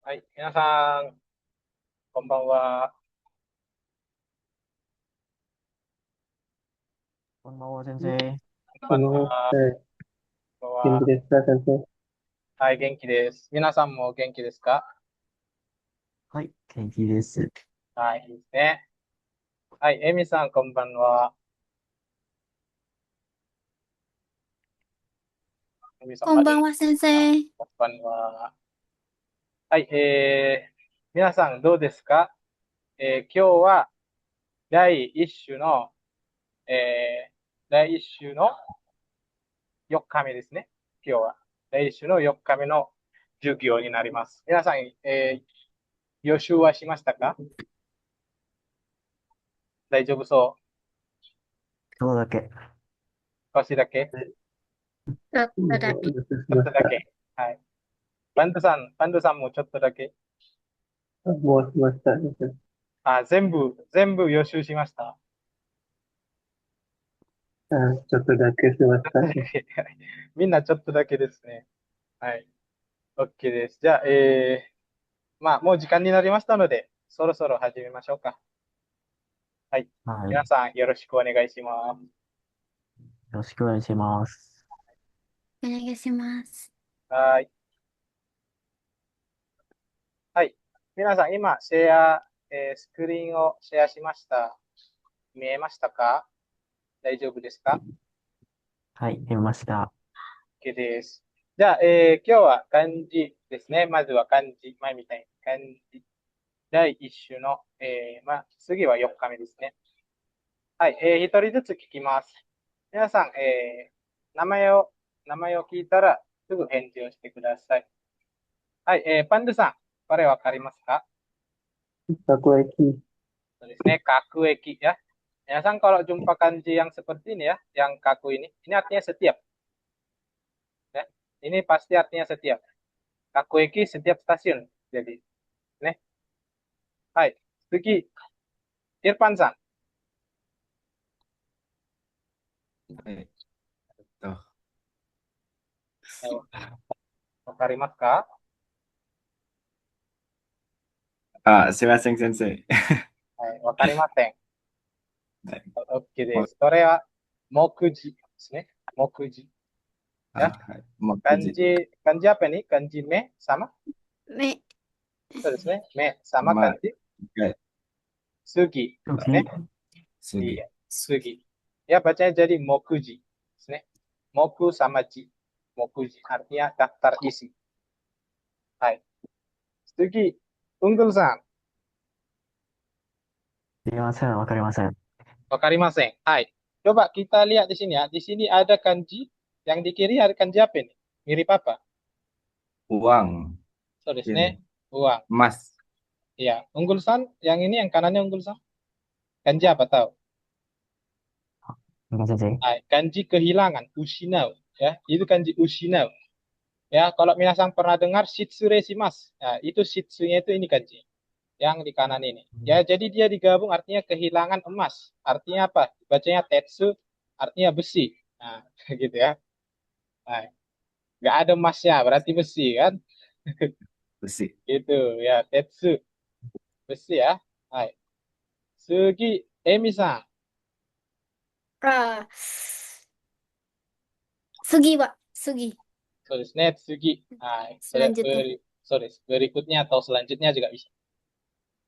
はい、皆さん、こんばんは。こんばんは、先生。こんばんはは。い。こんばんは。元気ですか、先生。はい、元気です。皆さんも元気ですか？はい、元気です。はい、いいですね。はい、エミさん、こんばんは。エミさんまで、こんばんは、先生。こんばんは。はい、皆さんどうですか？今日は第一週の、第一週の4日目ですね。今日は。第一週の4日目の授業になります。皆さん、予習はしましたか？大丈夫そう？今日だけ。少しだけ？ちょっとだけ。ちょっしました。とだけ。はい。バンドさんもちょっとだけ。もうしました、先生。あ、全部予習しました。ちょっとだけしました。みんなちょっとだけですね。はい。OK です。じゃあ、まあ、もう時間になりましたので、そろそろ始めましょうか。はい。はい。よ皆さん、よろしくお願いします。ろしくお願いします。お願いします。はい。はい。皆さん、今、シェア、スクリーンをシェアしました。見えましたか？大丈夫ですか？ はい、見ました。OK です。じゃあ、今日は漢字ですね。まずは漢字、前みたいに漢字。第一種の、まあ、次は4日目ですね。はい、一人ずつ聞きます。皆さん、名前を、名前を聞いたらすぐ返事をしてください。はい、パンドさん、これわかりますか？たこ焼き。そうですね、kaku eki ya.皆さんkalau jumpa kanji yang seperti ini ya, yang kaku ini artinya setiap. Ya. Ini pasti artinya setiap. Kaku eki setiap stasiun. Jadi, ne. Hai, Sugi, Irfan san. はい。と、わかりますか？すいません、先生。はい、わかりません。はい。OK でもす。それは、目次ですね。目次。Ya. はい。もう9時。Kanji apa nih? Kanji me sama? め、そうですね。me sama まあ、kanji はい。sugi ですね。次。次。Iya, sugi. Ya, bacanya jadi mokuji. ですね。moku sama ji. Mokuji artinya daftar isi. はい。次、unggul さん。すいません、わかりません。わかりません。はい。Coba kita lihat di sini ya. Di sini ada kanji. Yang di kiri ada kanji apa ini? Mirip apa? uang. そうです Ini. ね。uang. Emas. Iya. Unggul san, yang ini yang kanannya unggul san. Kanji apa tahu? 皆先生。Nah, kanji kehilangan, ushinau. Ya, itu kanji ushinau. Ya, kalau minasan pernah dengar shitsure shimas. Nah, itu shitsunya itu ini kanji. Yang di kanan ini. Ya, jadi dia digabung artinya kehilangan emas. Artinya apa? Bacanya tetsu, artinya besi. Nah, gitu ya. Nah, nggak ada emasnya, berarti besi kan? Besi. Gitu ya, tetsu, besi ya. Hai. Sugi, Emi-san. あ、次は、次。そうですね、次。はい。selanjutnya. そうです。berikutnya atau selanjutnya juga bisa.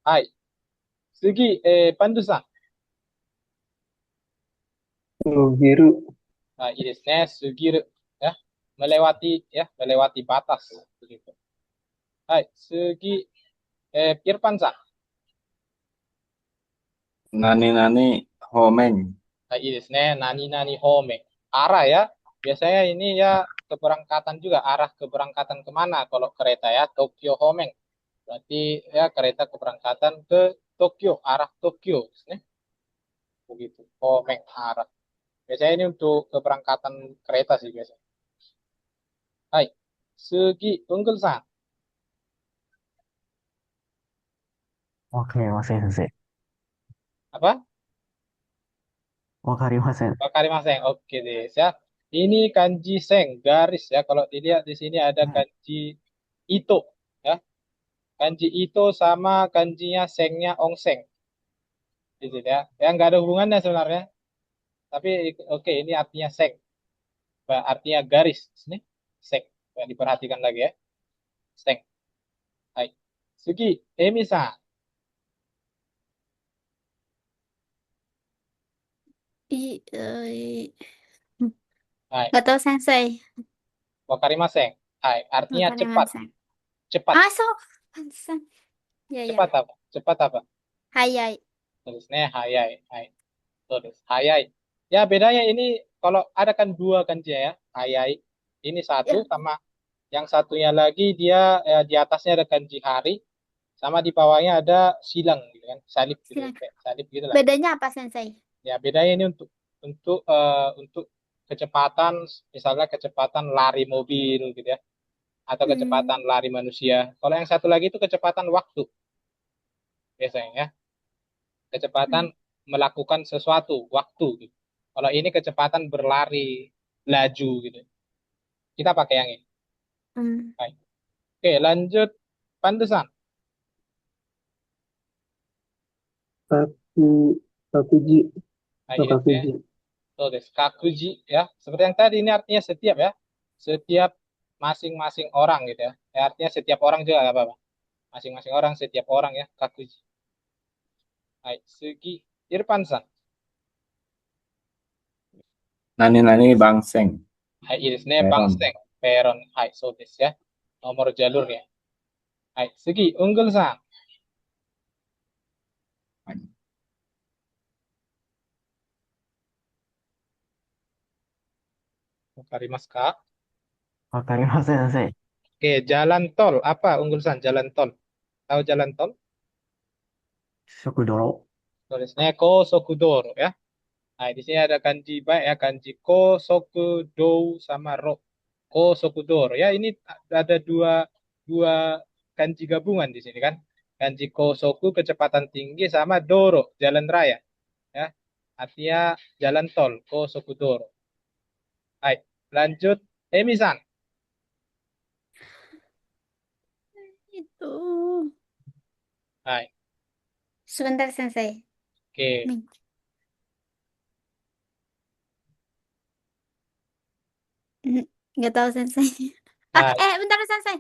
Hai. Sugi, Pandu さん。biru. Nah, ini desne, sugir, ya, melewati, ya, melewati batas, begitu. Hai, Sugi, Irfan さん。Nani-nani homeng. Nah, ini desne, nani nani home. Arah ya, biasanya ini ya keberangkatan juga, arah keberangkatan kemana kalau kereta ya, Tokyo Homeng. Berarti ya kereta keberangkatan ke Tokyo, arah Tokyo, desne. Begitu, Homeng, arah. Biasanya ini untuk keberangkatan kereta sih biasanya. Hai, Sugi, Unggul さん。わかりません、先生。Apa? わかりません。Wakarimasen. Oke deh, ya. Ini kanji seng, garis ya. Kalau dilihat di sini ada kanji ito, ya. Kanji Ito sama kanjinya Sengnya Ongseng. Gitu ya. Ya nggak ada hubungannya sebenarnya. Tapi oke, ini artinya Seng. Artinya garis. Ini Seng. Ya, diperhatikan lagi ya. Seng. Hai. Sugi, Emi-san. I, Hai. nggak tahu sensei. Wakarimasen. Hai. Artinya cepat. Wakarimasen. Cepat. Ah, so, pantesan. Ya, ya. Cepat apa? Cepat apa? Hayai. Tulisnya hayai. Hai. Tulis. Hayai. Ya, bedanya ini kalau ada kan dua kanji ya. Hayai. Ini satu Ya, sama yang satunya lagi dia di atasnya ada kanji hari sama di bawahnya ada silang gitu kan. Salib gitu. silakan. Kayak salib gitu lah. Bedanya apa, sensei? Ya, bedanya ini untuk kecepatan misalnya kecepatan lari mobil gitu ya atau kecepatan Hmm, lari manusia. Kalau yang satu lagi itu kecepatan waktu biasanya ya. Kecepatan hmm, melakukan sesuatu, waktu gitu. Kalau ini kecepatan berlari, laju gitu. Kita pakai yang ini. hmm. Baik. Oke, lanjut pantesan. Kaku, kakuji, Nah, ini ya. kakuji. Tulis kakuji ya. Seperti yang tadi ini artinya setiap ya. Setiap masing-masing orang gitu ya. Artinya setiap orang juga nggak apa-apa. Masing-masing orang, setiap orang ya. Kakuji. Baik, Sugi Irfansan. Nani-nani bangseng. Hai, ini Peron. Bangseng. Peron. Hai, so this ya. Nomor jalurnya. Hai, Sugi Unggul-san. Wakarimasu ka? Wakarimasen, sensei. Oke, jalan tol. Apa Unggul-san? Jalan tol. Tahu jalan tol? Shokudoro. Tulisnya Kosokudoro ya. Nah, di sini ada kanji baik ya. Kanji Kosokudo sama ro. Kosokudoro. Ya, ini ada dua kanji gabungan di sini kan. Kanji Kosoku kecepatan tinggi sama Doro jalan raya ya. Artinya jalan tol Kosokudoro. Baik, lanjut Emi-san. Itu. Baik, Sebentar, sensei. oke. Min. Hmm, nggak tahu, sensei. Ah, Baik. bentar, sensei.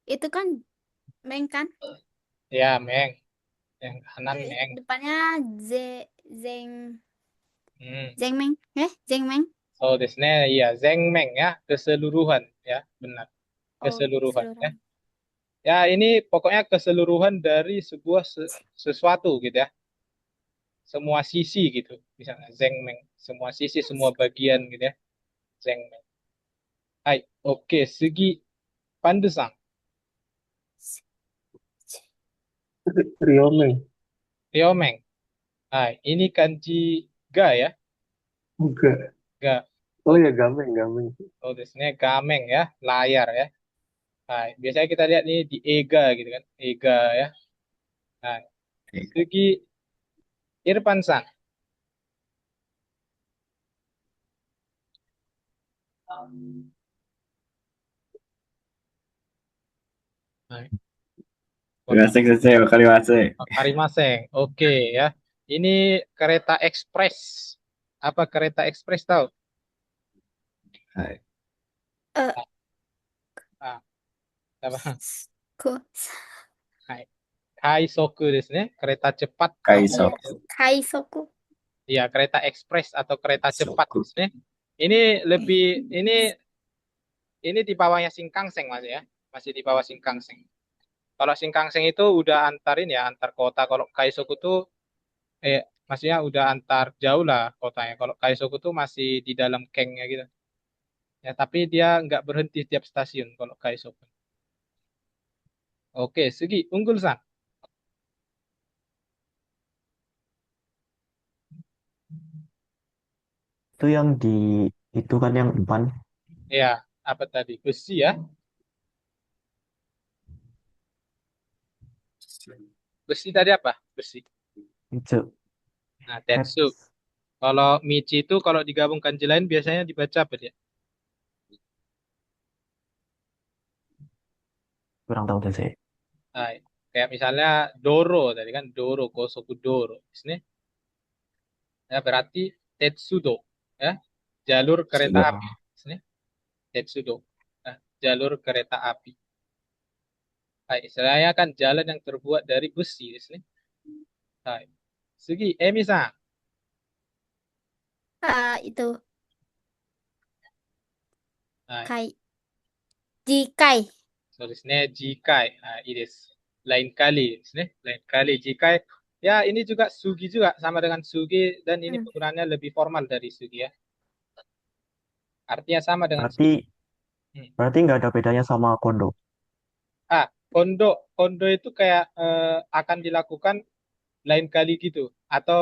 Itu kan Meng kan? Ya, Meng. Yang kanan Meng. Depannya Z, Zeng, Hmm. Zeng Meng. Zeng Meng. So, desne ya Zengmeng ya, keseluruhan ya, benar. Oh, Keseluruhan ya. keseluruhan. Ya, ini pokoknya keseluruhan dari sebuah sesuatu gitu ya. Semua sisi gitu. Misalnya Zengmeng, semua sisi, semua bagian gitu ya. Zengmeng. Hai, oke, segi pandesang. Ryomeng. Ryomeng. Hai, ini kanji ga ya. Enggak. Ga. Oh ya, gameng, gameng. Oh, desne gameng ya, layar ya. Hai, biasanya kita lihat nih di Ega gitu kan. Ega ya. Nah, segi Irfansan. Hai. Terima kasih, wakarimasen. Karimaseng, oke ya. Ini kereta ekspres. Apa kereta ekspres tahu? Hai. Eh, Ah, apa? Ko, Hai. Kaisoku desu ne. Kereta cepat atau Kaiso. Kaisoku. ya kereta ekspres atau kereta cepat Soku. desu ne. Ini lebih ini di bawahnya Shinkansen Mas ya. Masih di bawah Shinkansen. Kalau Shinkansen itu udah antarin ya antar kota. Kalau Kaisoku tuh maksudnya udah antar jauh lah kotanya. Kalau Kaisoku tuh masih di dalam kengnya gitu. Ya, tapi dia nggak berhenti tiap stasiun kalau Kaisoku. Oke, Sugi, unggul San. Itu yang di itu kan yang depan. Ya, apa tadi? Besi ya. Besi tadi apa? Besi. Itu. Nah, Head. Tetsu. Kalau Michi itu kalau digabungkan kanji lain biasanya dibaca apa dia? kurang tahu sensei. Hai. Kayak misalnya Doro tadi kan Doro, Gosoku Doro. Di sini ya berarti Tetsudo ya, jalur kereta Sudah. api. Di sini Tetsudo. Nah, jalur kereta api. Hai, istilahnya kan jalan yang terbuat dari besi di sini. Hai. Sugi, Emi-san. Itu Hai. kai. Jikai. So, di sini Jikai. Nah, ini lain kali. Di sini lain kali Jikai. Ya, ini juga Sugi juga sama dengan Sugi dan ini Hmm. penggunaannya lebih formal dari Sugi ya. Artinya sama dengan Berarti Sugi. Hmm. berarti nggak ada bedanya sama kondo. Kondo, kondo itu kayak akan dilakukan lain kali gitu. Atau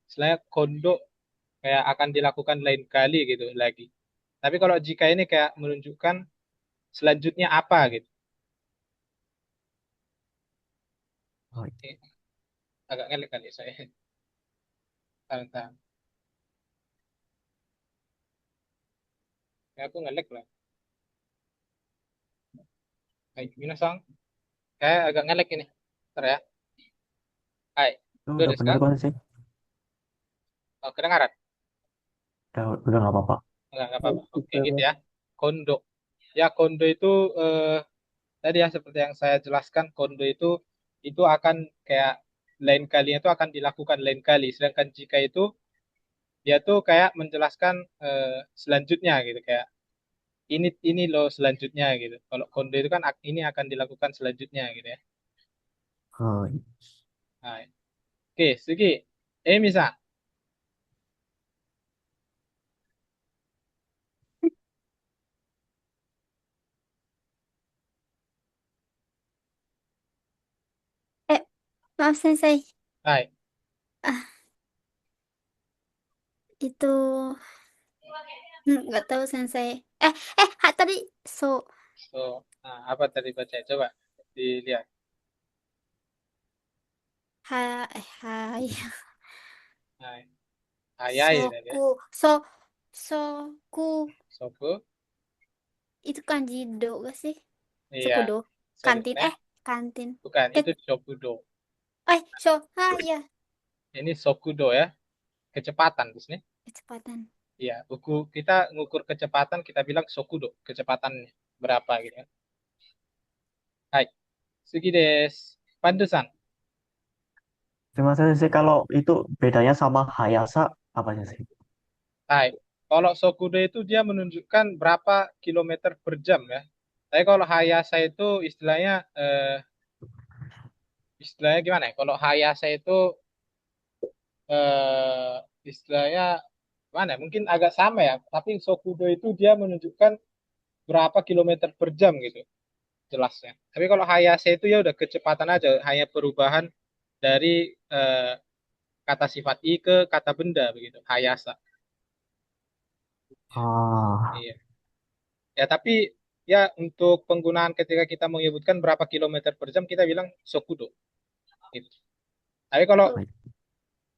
istilahnya kondo kayak akan dilakukan lain kali gitu lagi. Tapi kalau jika ini kayak menunjukkan selanjutnya apa gitu. Oh, Eh, Agak ngelek kali saya. Tahan. Ya, aku ngelek lah. Hai, Minasang. Kayak agak ngelek ini. Bentar ya. Hai. itu Udah udah deh, bener Kak? kan sih? Oh, kedengaran? Udah nggak apa-apa. Enggak apa-apa. Oke, gitu ya. Kondo. Ya, kondo itu tadi ya seperti yang saya jelaskan, kondo itu akan kayak lain kalinya itu akan dilakukan lain kali. Sedangkan jika itu dia tuh kayak menjelaskan selanjutnya gitu kayak ini loh selanjutnya gitu. Kalau kondo itu kan ini akan dilakukan selanjutnya gitu ya. Oh, Nah, oke, Sugi. Misal, Eh, maaf Sensei. hai. Ah, itu nggak tahu Sensei. Tadi so So, nah, apa tadi baca? Coba dilihat. hai Hai. Hayai tadi ya. soku soku Soku. itu kanji do gak sih? Iya. Sokudo. So, di Kantin. sini Kantin. bukan Ke itu Shokudo. ya. Ini Sokudo ya, kecepatan di sini. Kecepatan. Iya, kita ngukur kecepatan kita bilang Sokudo, kecepatannya berapa gitu ya. Hai, Sugi desu. Pandu-san. cuma sensei kalau itu bedanya sama Hayasa apa sih? Hai. Kalau Sokudo itu dia menunjukkan berapa kilometer per jam ya. Tapi kalau Hayasa itu istilahnya gimana ya? Kalau Hayasa itu eh, istilahnya mana? Ya? Mungkin agak sama ya. Tapi Sokudo itu dia menunjukkan berapa kilometer per jam gitu jelasnya. Tapi kalau Hayase itu ya udah kecepatan aja, hanya perubahan dari eh, kata sifat i ke kata benda begitu. Hayasa. Ah, Iya. Ya tapi ya untuk penggunaan ketika kita menyebutkan berapa kilometer per jam kita bilang Sokudo. Gitu. Tapi kalau Tuh.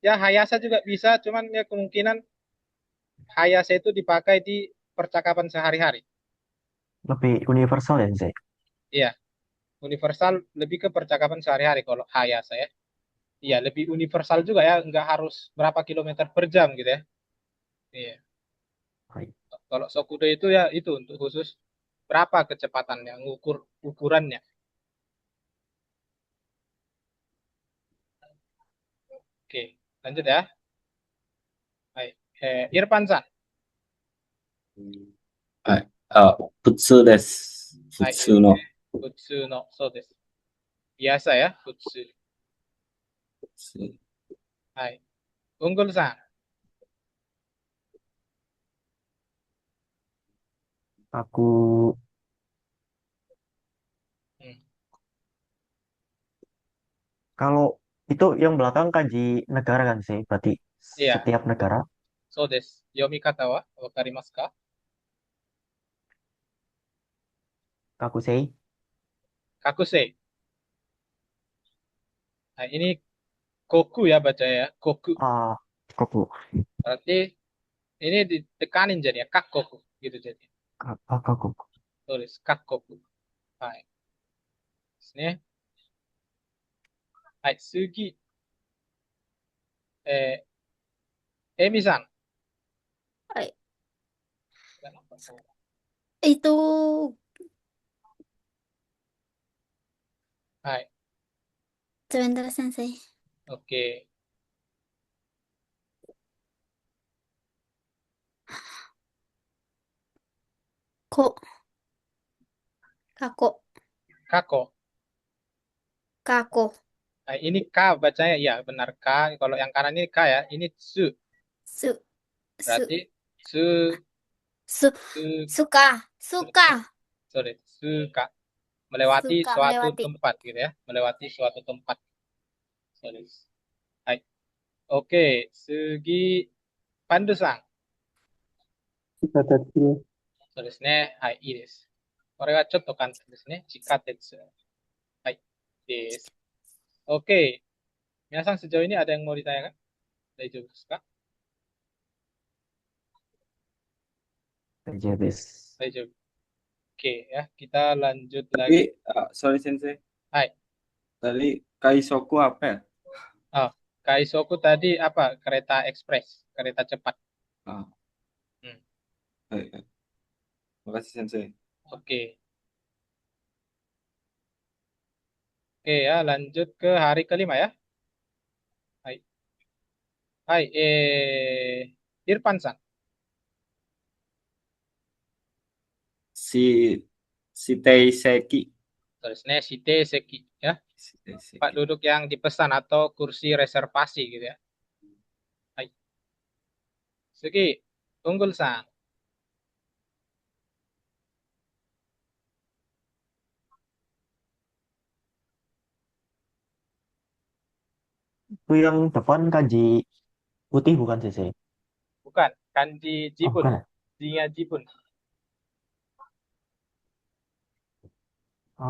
ya Hayasa juga bisa, cuman ya kemungkinan Hayasa itu dipakai di percakapan sehari-hari. lebih universal ya sensei. Iya, universal lebih ke percakapan sehari-hari kalau Hayasa ya. Iya, lebih universal juga ya, nggak harus berapa kilometer per jam gitu ya. Iya. Hai. Kalau Sokudo itu ya itu untuk khusus berapa kecepatannya, ukurannya. Oke, lanjut ya. Baik. Irfan-san. はい。普通です。普 Hai, 通の。Futsu no, so desu. Biasa ya, Futsu. Hai. Unggul-san. Aku Hmm. kalau itu yang belakang kanji negara kan sih, berarti Iya, setiap negara. so desu. Yomikata wa wakarimasu ka? Kakusei. Kakusei. Nah, ini koku ya bacanya ya. Koku. Ah, koku. Berarti ini ditekanin jadi ya, kakoku gitu jadi. Kaku. Tulis kakoku. Hai. ですね。はい、次。エミさん。はい。Itu はい、 sebentar Sensei. oke. Kok, kako, Kako. kako, Nah, ini K bacanya, ya benar K. Kalau yang kanan ini K ya, ini su. su, su, Berarti su, su, su, suka, suka, sorry, suka. Melewati suka suatu melewati. tempat gitu ya, melewati suatu tempat. Sorry. Hai. Oke, Sugi Pandu-san. 地下鉄、そうですね。はい、いいです。これはちょっと簡単ですね。地下鉄。はい、です。Oke, 皆さん sejauh ini ada yang mau ditanyakan? Daijoubu desu ka? aja des. Daijoubu. Oke ya, kita lanjut Tapi, lagi. sorry Sensei, Hai. tadi Kaisoku apa ya? Oh, Kaisoku tadi apa? Kereta ekspres, kereta cepat. Ah, Hmm, baik. Makasih Sensei. Oke. Oke ya, lanjut ke hari kelima ya. Hai. Hai, Irfan-san. Si si Teiseki. Terus ne, shite seki ya. Si Pak Teiseki. duduk yang dipesan atau kursi reservasi gitu ya. Hai. Sugi, Unggul-san. Itu yang depan kanji putih bukan CC? Bukan, kanji Oh, jibun. bukan ya? Jinya jibun.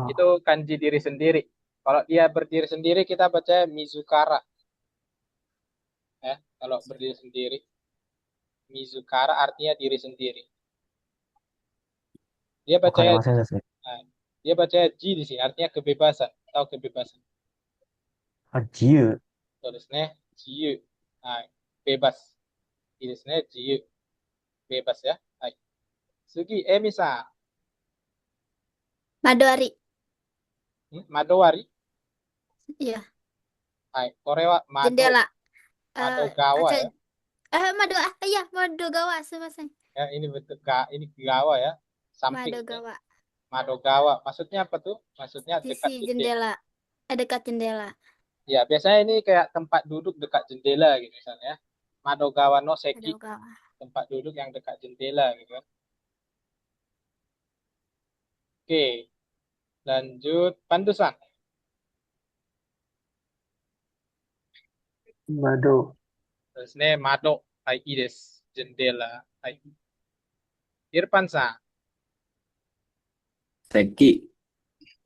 Itu Oh, kanji diri sendiri. Kalau dia berdiri sendiri kita baca Mizukara ya. Kalau berdiri sendiri, Mizukara artinya diri sendiri. Dia bukan bacanya ya mas CC. nah, dia bacanya ji di sini artinya kebebasan atau kebebasan. Ajiu. Tulis ne, jiyu. Nah, bebas. Tulis ne, jiyu. Bebas ya. Hai. Sugi, Emisa. Madoari. Madowari. Iya, Hai. Korewa jendela. Madogawa Kaca. ya. Iya, Madogawa, selesai. Ya, ini betul ini gawa ya. Samping ya. Madogawa. Madogawa. Maksudnya apa tuh? Maksudnya dekat Sisi jendela. jendela. Dekat jendela. Ya, biasanya ini kayak tempat duduk dekat jendela gitu misalnya ya. Madogawa no seki, Madogawa. tempat duduk yang dekat jendela gitu kan. Oke, lanjut Pandusan. Mado. Terus ne mado, hai ides, jendela, hai. Irfan-san. Seki.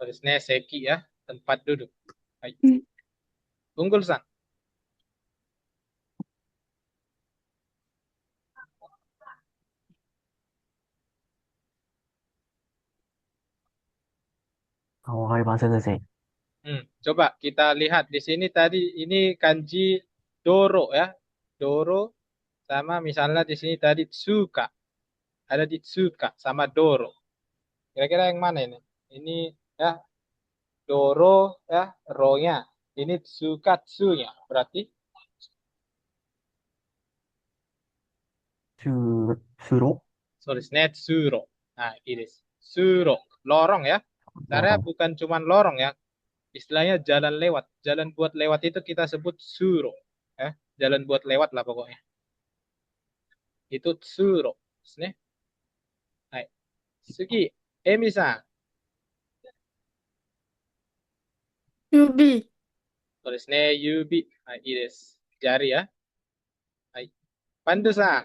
Terus ne seki ya, tempat duduk. Hai. Hmm. Unggul-san. Oh, hai mas CC. Coba kita lihat di sini tadi ini kanji doro ya. Doro sama misalnya di sini tadi tsuka. Ada di tsuka sama doro. Kira-kira yang mana ini? Ini ya doro ya ro-nya. Ini tsukatsu-nya. Berarti Suro. sorry, tsuro. Nah, ini suro. Lorong ya. Caranya Lorong. bukan cuman lorong ya. Istilahnya jalan lewat. Jalan buat lewat itu kita sebut suro. Ya, jalan buat lewat lah pokoknya. Itu tsuro. Desu. Hai. Sugi, Emi-san. Yubi. Tulis ne yubi. Hai, ini jari ya. Hai. Pandu-san.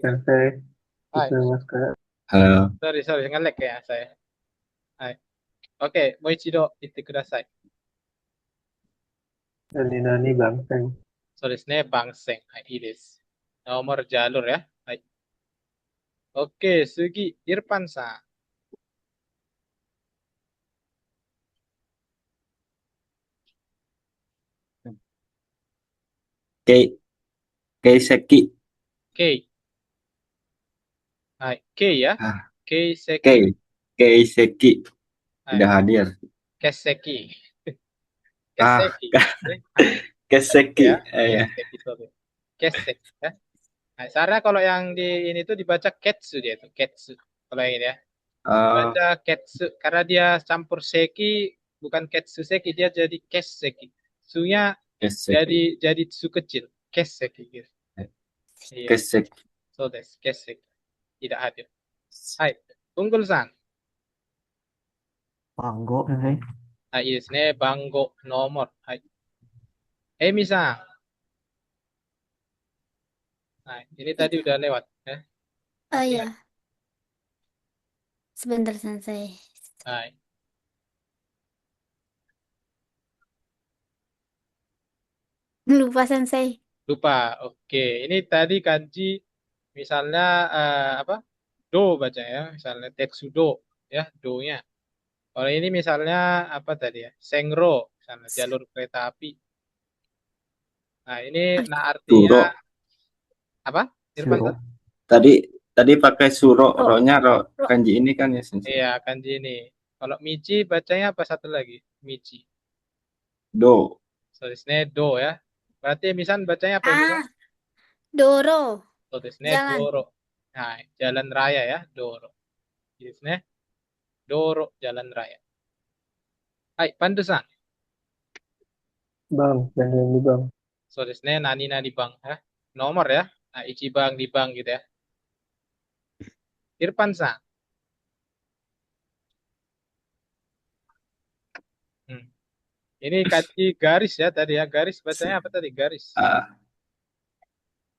Sensei, Hai. itu mas kak. Halo. Sorry, nge-lag ya saya. はい。OK、もう一度言ってください。何々番線。そうですね、番線。はい、いいです。nomor jalur ya. はい。OK、次、Irfan さ Kei Keiseki. ん。K。はい。K や。Ah, Keiseki。Kei Keiseki. はい。Tidak hadir. Keseki。Ah, Keseki。ね。はい。Keseki ya. Keseki. Ya. Keseki, sorry. Keseki ya. Nah, karena kalau yang di ini tuh dibaca ketsu dia tuh, ketsu. Kalau yang ini ya. Oh, Baca ketsu karena dia campur seki, bukan ketsu seki, dia jadi kesseki. Su-nya Keseki. jadi su kecil, kesseki gitu. Iya, Keseki. so des, kesseki. Tidak hadir. Hai, Unggul-san. Panggo, sensei. Hai, ini sini banggo nomor. Hai. Emi-san. Nah, ini Ya. tadi udah lewat. Oh Masih ingat? ya, sebentar Sensei. Hai. Lupa Sensei. Lupa. Oke, ini tadi kanji misalnya apa? Do baca ya, misalnya Tetsudo ya, do-nya. Kalau ini misalnya apa tadi ya? Sengro, misalnya jalur kereta api. Nah, ini Oh, nah artinya Suro. apa? Irfan Suro. tuh? Tadi tadi pakai suro. ro, Ro-nya ro ro. kanji ini kan ya, Sensei. Iya, kanji ini. Kalau Michi bacanya apa satu lagi? Michi. Do. So, di sini do ya. Berarti Misan bacanya apa Misan? Ah, Doro. So, di sini Jalan. Doro. Nah, jalan raya ya, Doro. Di sini Doro, jalan raya. Hai, Pantesan. Bang, dan ini bang. So, di sini nani-nani bang ya. Nomor ya. Nah, ichi bang, di bang gitu ya. Irfan-san. Hmm. Ini kanji garis ya tadi ya. Garis bacanya apa tadi? Garis. Ah,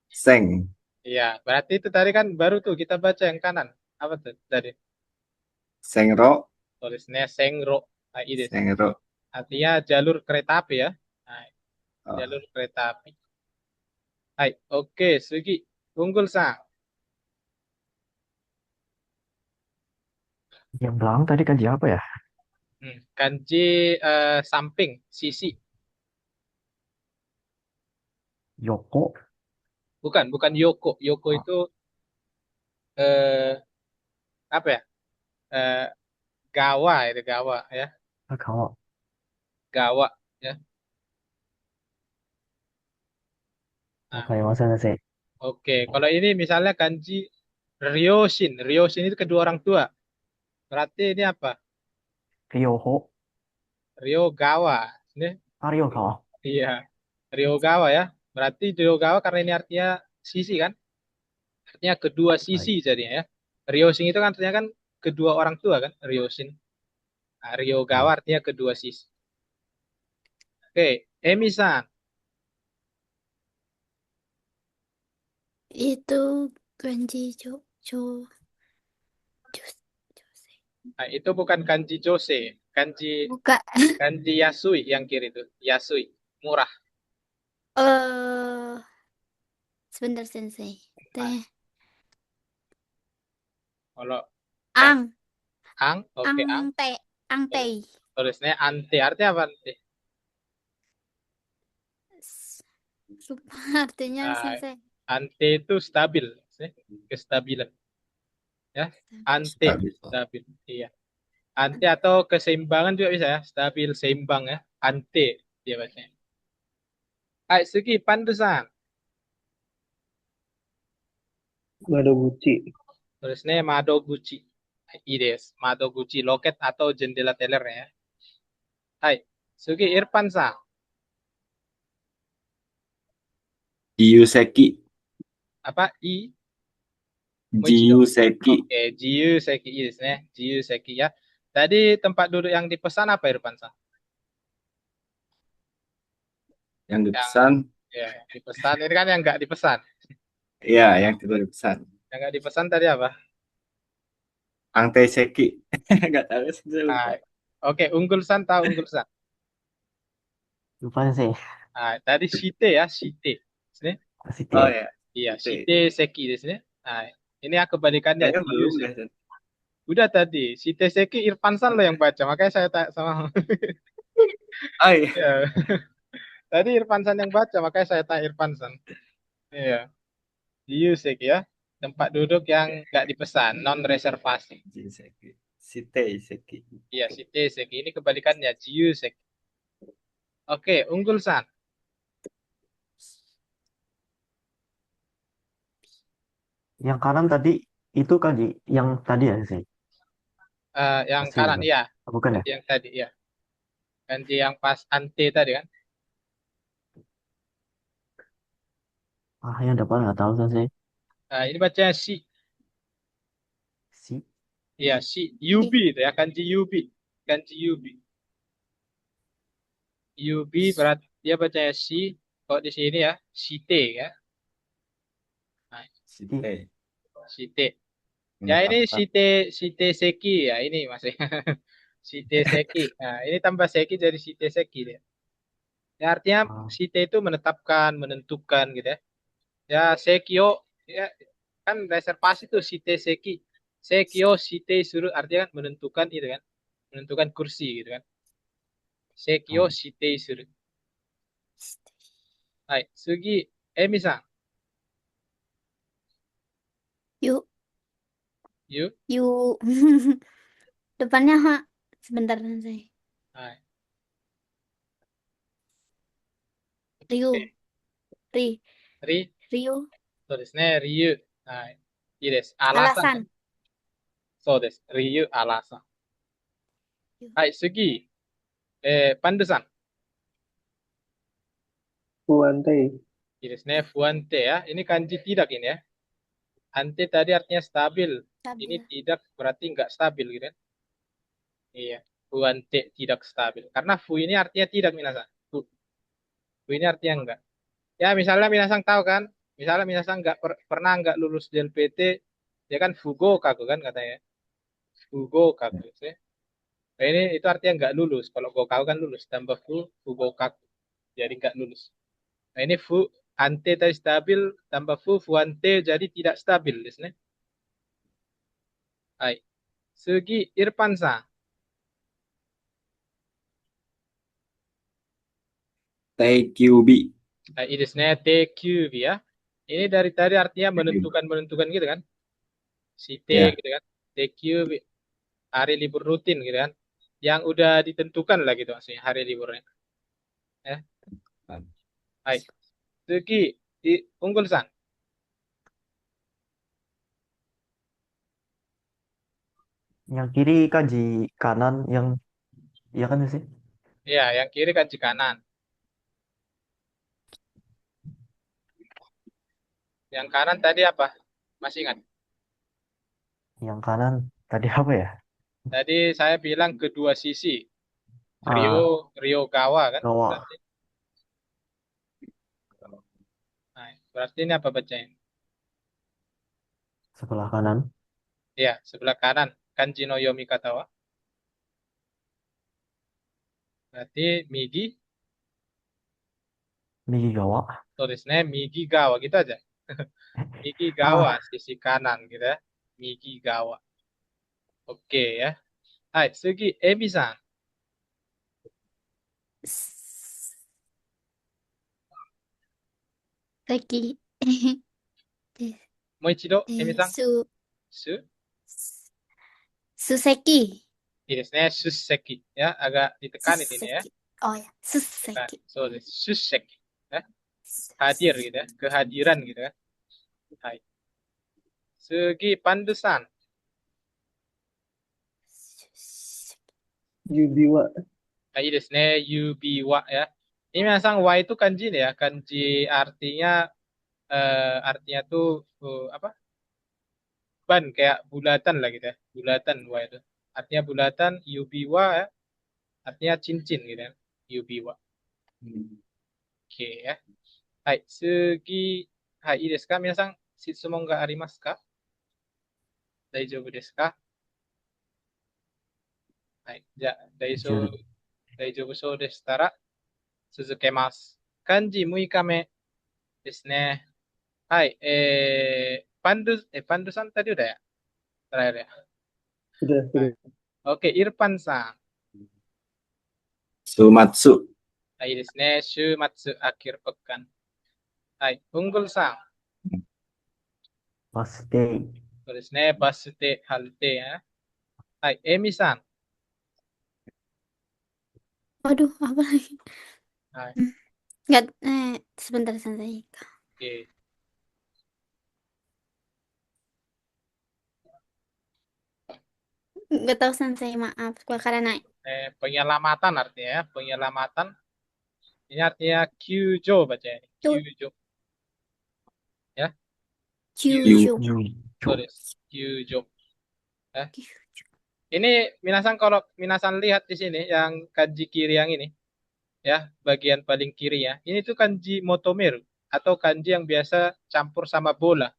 Seng. Iya, berarti itu tadi kan baru tuh kita baca yang kanan. Apa tuh tadi? Sengro. Tulisnya Sengro. Nah, ini Sengro. artinya jalur kereta api ya. Nah, Oh, jalur kereta api. Hai, oke, Sugi. Unggul sang. Yang belakang tadi kanji apa ya? Kanji samping, sisi. Yoko. Bukan Yoko. Yoko Ah, itu eh apa ya? Eh, gawa itu gawa ya. kalau. Gawa ya. Nah, Oke, masa sensei. oke. Kalau ini misalnya kanji Ryoshin. Ryoshin itu kedua orang tua. Berarti ini apa? Ryoho. Ryogawa. Ini Ryoho. iya. Ryogawa ya. Berarti Ryogawa karena ini artinya sisi kan? Artinya kedua Baik. sisi jadinya ya. Ryoshin itu kan artinya kan kedua orang tua kan? Ryoshin. Nah, Ryogawa Baik. artinya kedua sisi. Oke, Emi-san. Itu kanji Jose. Nah, itu bukan kanji Jose. Kanji Buka. kanji Yasui yang kiri itu. Yasui. Murah. Eh, sebentar Sensei. Nah, Teh. kalau kan Ang. ang, oke ang. Angte. Angtei. Tulisnya ante. Artinya apa? Ante? Lupa artinya Nah, Sensei. ante itu stabil. Kestabilan. Ya. Ante. stabil. Stabil. Iya. Ante atau keseimbangan juga bisa ya. Stabil, seimbang ya. Ante dia bacanya. Hai, Sugi, Pantesan. Madoguchi. Tulisnya Madoguchi. Ides. Madoguchi, loket atau jendela teller ya. Hai, Sugi Irfan-san. Jiyuseki. Apa? I? Moichido. Jiyuseki. Oke, Jiyu Seki Ides ya. Jiyu Seki ya. Tadi tempat duduk yang dipesan apa Irfan-san? Yang Yang dipesan. ya, dipesan. Ini kan yang nggak dipesan. Ya, yang tidak dipesan. Yang nggak dipesan tadi apa? Angte Seki. Nggak tahu, saya lupa. Hai. Oke, unggul-san tahu unggul-san. Lupa sih. Tadi shite ya, shite. Sini. Siti. Oh ya, Iya, itu. shite seki di sini. Hai. Ini yang kebalikannya, Kayaknya jiyu belum deh. seki. Udah tadi, shite seki Irfansan lo yang baca, makanya saya tanya sama. Oh iya. Ya. Tadi Irfansan yang baca, makanya saya tanya Irfansan. Iya, jiyu seki ya. Tempat duduk yang nggak dipesan, non reservasi. Seki. Site Seki. Iya, shite seki ini kebalikannya, jiyu seki. Oke, unggul-san. Yang kanan tadi itu kan yang tadi ya sih. Yang Pasti kanan bukan. ya, Bukan ya? kanji yang tadi ya, kanji yang pas ante tadi kan. Yang depan nggak tahu sih. Ini bacanya si, Si. ya si, yubi itu ya, kanji yubi, kanji yubi, yubi berarti dia bacanya si. Kok di sini ya, site ya, nah, Si. Site. site. Ya ini Menetapkan. site, site seki ya ini masih, site seki. Nah ini tambah seki jadi site seki dia. Ya artinya Ah, site itu menetapkan, menentukan gitu ya. Ya sekio ya kan reservasi tuh site seki. Sekio site suruh artinya kan menentukan itu kan. Menentukan kursi gitu kan. Sekio ah. shite suru. Hai, sugi Emi-san. Yuk, Yuk. yuk. Depannya Mak. Sebentar saya. Hai. Ryu, Oke. Ri, Ri, Ryu. そうですね。理由。はい。いいです。alasan ya. Alasan. そうです。理由、alasan. Yuk. Hai, sugi. Pandu-san. Fuante. いいですね。fuante ya. Ini kanji tidak ini ya. Ante tadi artinya stabil. Ini Stabil. tidak berarti nggak stabil gitu kan. Iya. Fuante tidak stabil. Karena fu ini artinya tidak minasan. Fu ini artinya enggak. Ya misalnya minasan tahu kan. Misalnya minasan nggak pernah nggak lulus di LPT. Ya kan fugo kaku kan katanya. Fugo kaku. Ya. Nah, ini itu artinya nggak lulus. Kalau gokau kan lulus. Tambah fugo kaku. Jadi nggak lulus. Nah ini ante tadi stabil. Tambah fuante jadi tidak stabil. Di sini. Hai. Segi Irfansa. TQB. Nah, ini sebenarnya TQB ya. Ini dari tadi artinya menentukan gitu kan. Si T Ya. gitu kan. TQB. Hari libur rutin gitu kan. Yang udah ditentukan lah gitu maksudnya hari liburnya. Ya. Hai. Segi unggul san. Yang kiri kanji kanan yang ya kan sih. Ya, yang kiri kanji kanan. Yang kanan tadi apa? Masih ingat? Yang kanan tadi apa ya? Tadi saya bilang kedua sisi. Rio, Ah, Rio Gawa kan? Gawa Berarti, nah, berarti ini apa bacanya? sebelah kanan. Ya, sebelah kanan. Kanji no Yomi Katawa. Berarti Migi, Migi Gawa. tulisnya Migi Gawa gitu aja. Migi Gawa, Ah, sisi kanan gitu ya. Migi Gawa. Oke ya. Hai, Sugi Emi-san. Seki. De, Moichido, Emi-san. Su, Su. Suseki. Ini sebenarnya Suseki. Ya, agak ditekanin ini ya. Suseki. Oh ya, Tekan. Suseki. So, Suseki. Ya. Hadir gitu ya. Kehadiran gitu ya. Hai. Sugi Pandusan. Yubiwa. Ini sebenarnya Yubiwa ya. Ini memang wa itu kanji nih ya. Kanji artinya artinya tuh apa? Ban kayak bulatan lah gitu ya. Bulatan wa itu. Artinya bulatan Yubiwa ya. Artinya cincin gitu ya. Yubiwa. Oke ya. Hai, sugi. Hai, i desu ka? Minasan, shitsumoun ga arimasu ka? Daijoubu desu ka? はい。じゃあ、10、大丈夫そうでしたら続けます。漢字6日目ですね。はい。Pandu sa tadi udah ya? Terakhir ya. Sudah, Hai. sudah. Oke, Irfan san. Sumatsu. はいいですね。週末、akhir pekan. はい。Unggul san. birthday, そうですね。バス停、ハルテya. はい。Emi san. Waduh, apa lagi? はい。 Hmm, Nggak, sebentar sensei. Oke. Nggak tahu sensei, maaf. Karena Penyelamatan artinya ya. Penyelamatan. Ini artinya kyujo bacanya. tuh Kyujo. Ya. Kyujo. Yu. Kyuju. Kyujo, Tulis. Kyujo. Ya. Ini kalau minasan lihat di sini yang kanji kiri yang ini ya, bagian paling kiri ya. Ini tuh kanji motomeru atau kanji yang biasa campur sama bola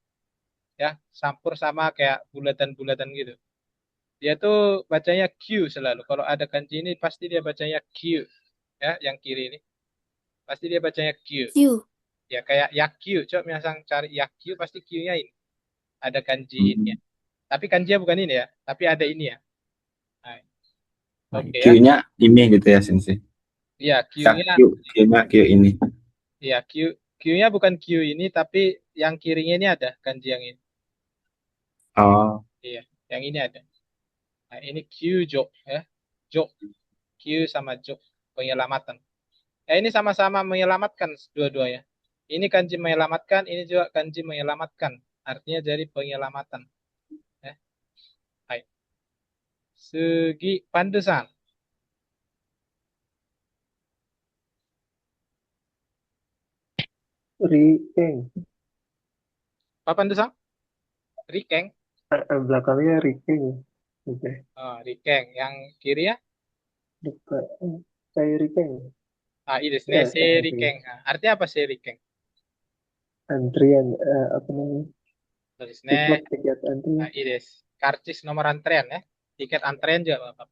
ya, campur sama kayak bulatan-bulatan gitu. Dia tuh bacanya Q selalu. Kalau ada kanji ini pasti dia bacanya Q ya, yang kiri ini. Pasti dia bacanya Q. Q. Ya kayak Yakyu. Coba minasan cari Yakyu pasti Q-nya ini. Ada kanji ini ya. Hmm. Tapi kanjinya bukan ini ya, tapi ada ini ya. Nah, oke baik. ya. Q-nya ini gitu ya, Sensei. Iya, Ya, Q-nya. Q-nya Q ini. Iya, Q-nya bukan Q ini, tapi yang kirinya ini ada kanji yang ini. Oh, Iya, yang ini ada. Nah, ini Q-jo ya. Jo, Q sama Jo, penyelamatan. Ini sama-sama menyelamatkan dua-duanya. Ini kanji menyelamatkan, ini juga kanji menyelamatkan. Artinya jadi penyelamatan. Ya. Hai. Segi pandesan. Rikeng. Apa pandesan? Rikeng. Belakangnya Rikeng. Oke. Oh, Rikeng. Yang kiri ya? Dekat. Saya Rikeng. Ah, ini desu ne, Ya, se Rikeng. Rikeng. Nah, artinya apa se Rikeng? Antrian. Apa namanya? Desu ne, Tiket antrian. ini desu. Karcis nomor antrean ya. Tiket antrean juga Bapak.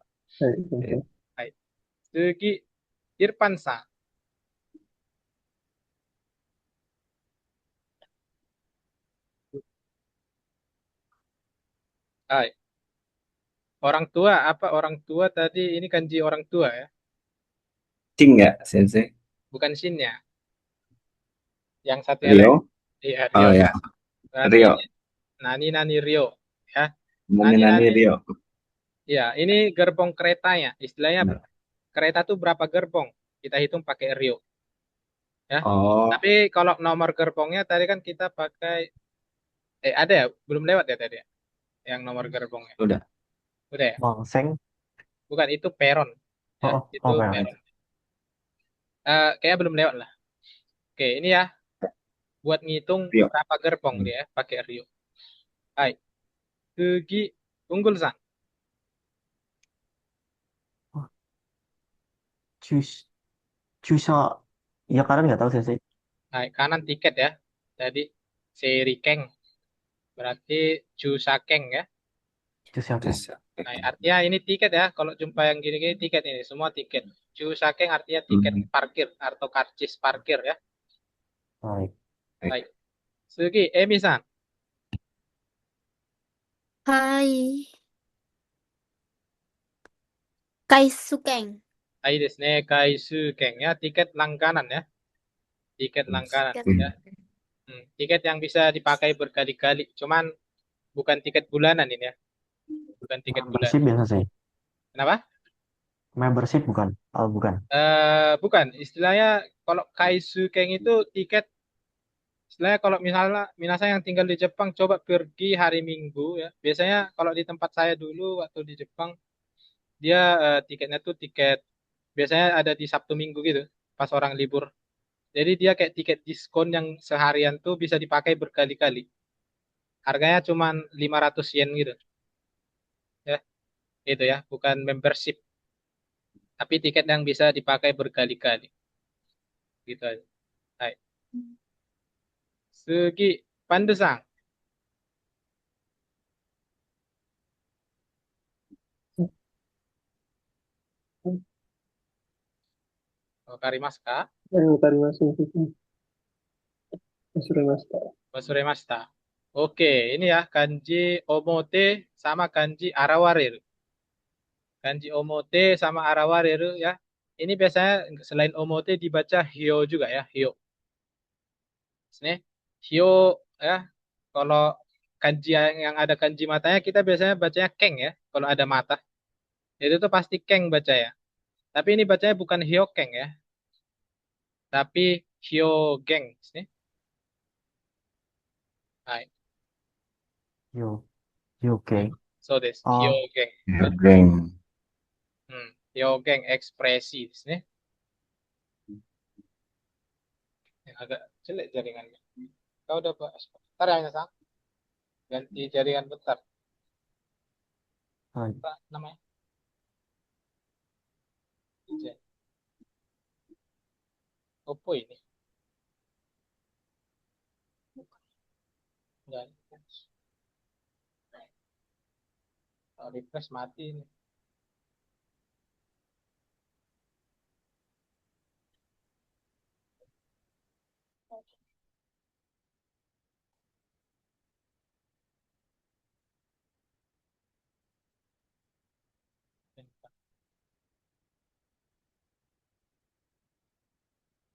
Oke. Hai. Segi Irfan-san. Hai. Orang tua, apa orang tua tadi ini kanji orang tua ya, Cing nggak, Sensei? bukan shinnya. Yang satunya lagi. Rio? Iya, Rio. Oh ya, Berarti ini Rio. Nani Nani Rio ya. Nani Nani Nani Nani. Rio. Ya, ini gerbong keretanya. Istilahnya kereta tuh berapa gerbong? Kita hitung pakai Rio ya. Oh, Tapi kalau nomor gerbongnya tadi kan kita pakai ada ya? Belum lewat ya tadi ya? Yang nomor gerbongnya. udah. Udah ya? Bangseng, Bukan itu peron oh, ya, oh, itu oh, peron. peron. Kayaknya belum lewat lah. Oke, ini ya buat ngitung Rio. berapa gerbong dia ya, pakai Rio. Hai, Sugi unggul sang. Oh, jus, jusa, ya kalian nggak tahu sih. Hai, kanan tiket ya. Tadi seri Keng berarti Jusakeng ya. Jus ya kayak. Terus, Nah, artinya ini tiket ya. Kalau jumpa yang gini-gini tiket ini semua tiket. Jusakeng artinya tiket hmm, parkir atau karcis parkir ya. Baik. baik. Baik. Sugi, Emi-san. Hai. Kaisukeng. Hai desu ne, Kaisukeng ya, tiket langganan ya. Tiket langganan Tiket. ya. Tiket yang bisa dipakai berkali-kali. Cuman bukan tiket bulanan ini ya. Bukan tiket Membership bulanan. biasa sih. Kenapa? Membership bukan? Oh, bukan. Bukan. Istilahnya kalau Kaisukeng itu tiket. Istilahnya kalau misalnya minasa yang tinggal di Jepang coba pergi hari Minggu ya. Biasanya kalau di tempat saya dulu waktu di Jepang dia tiketnya tuh tiket biasanya ada di Sabtu Minggu gitu pas orang libur. Jadi dia kayak tiket diskon yang seharian tuh bisa dipakai berkali-kali. Harganya cuma 500 yen gitu ya. Itu ya, bukan membership, tapi tiket yang bisa dipakai berkali-kali gitu aja. Hai. Segi pandesang. Wakarimasu ka? Wakarimasu sensei. Wasurimashita. Wasuremashita. Oke, ini ya kanji omote sama kanji arawareru. Kanji omote sama arawareru ya. Ini biasanya selain omote dibaca hyo juga ya, hyo. Sini, hyo ya. Kalau kanji yang ada kanji matanya kita biasanya bacanya keng ya. Kalau ada mata, itu tuh pasti keng baca ya. Tapi ini bacanya bukan hyokeng ya, tapi hyogeng. Sini. Hai. Yo, oke. So des, Oh, hyogeng. Ya, geng. Hyogeng ekspresi di sini. Yang agak jelek jaringannya. Kau udah bahas. Bentar ya, Sang. Ganti jaringan bentar. hai. Apa namanya? J- Oppo ini. Enggak. Kalau refresh mati ini.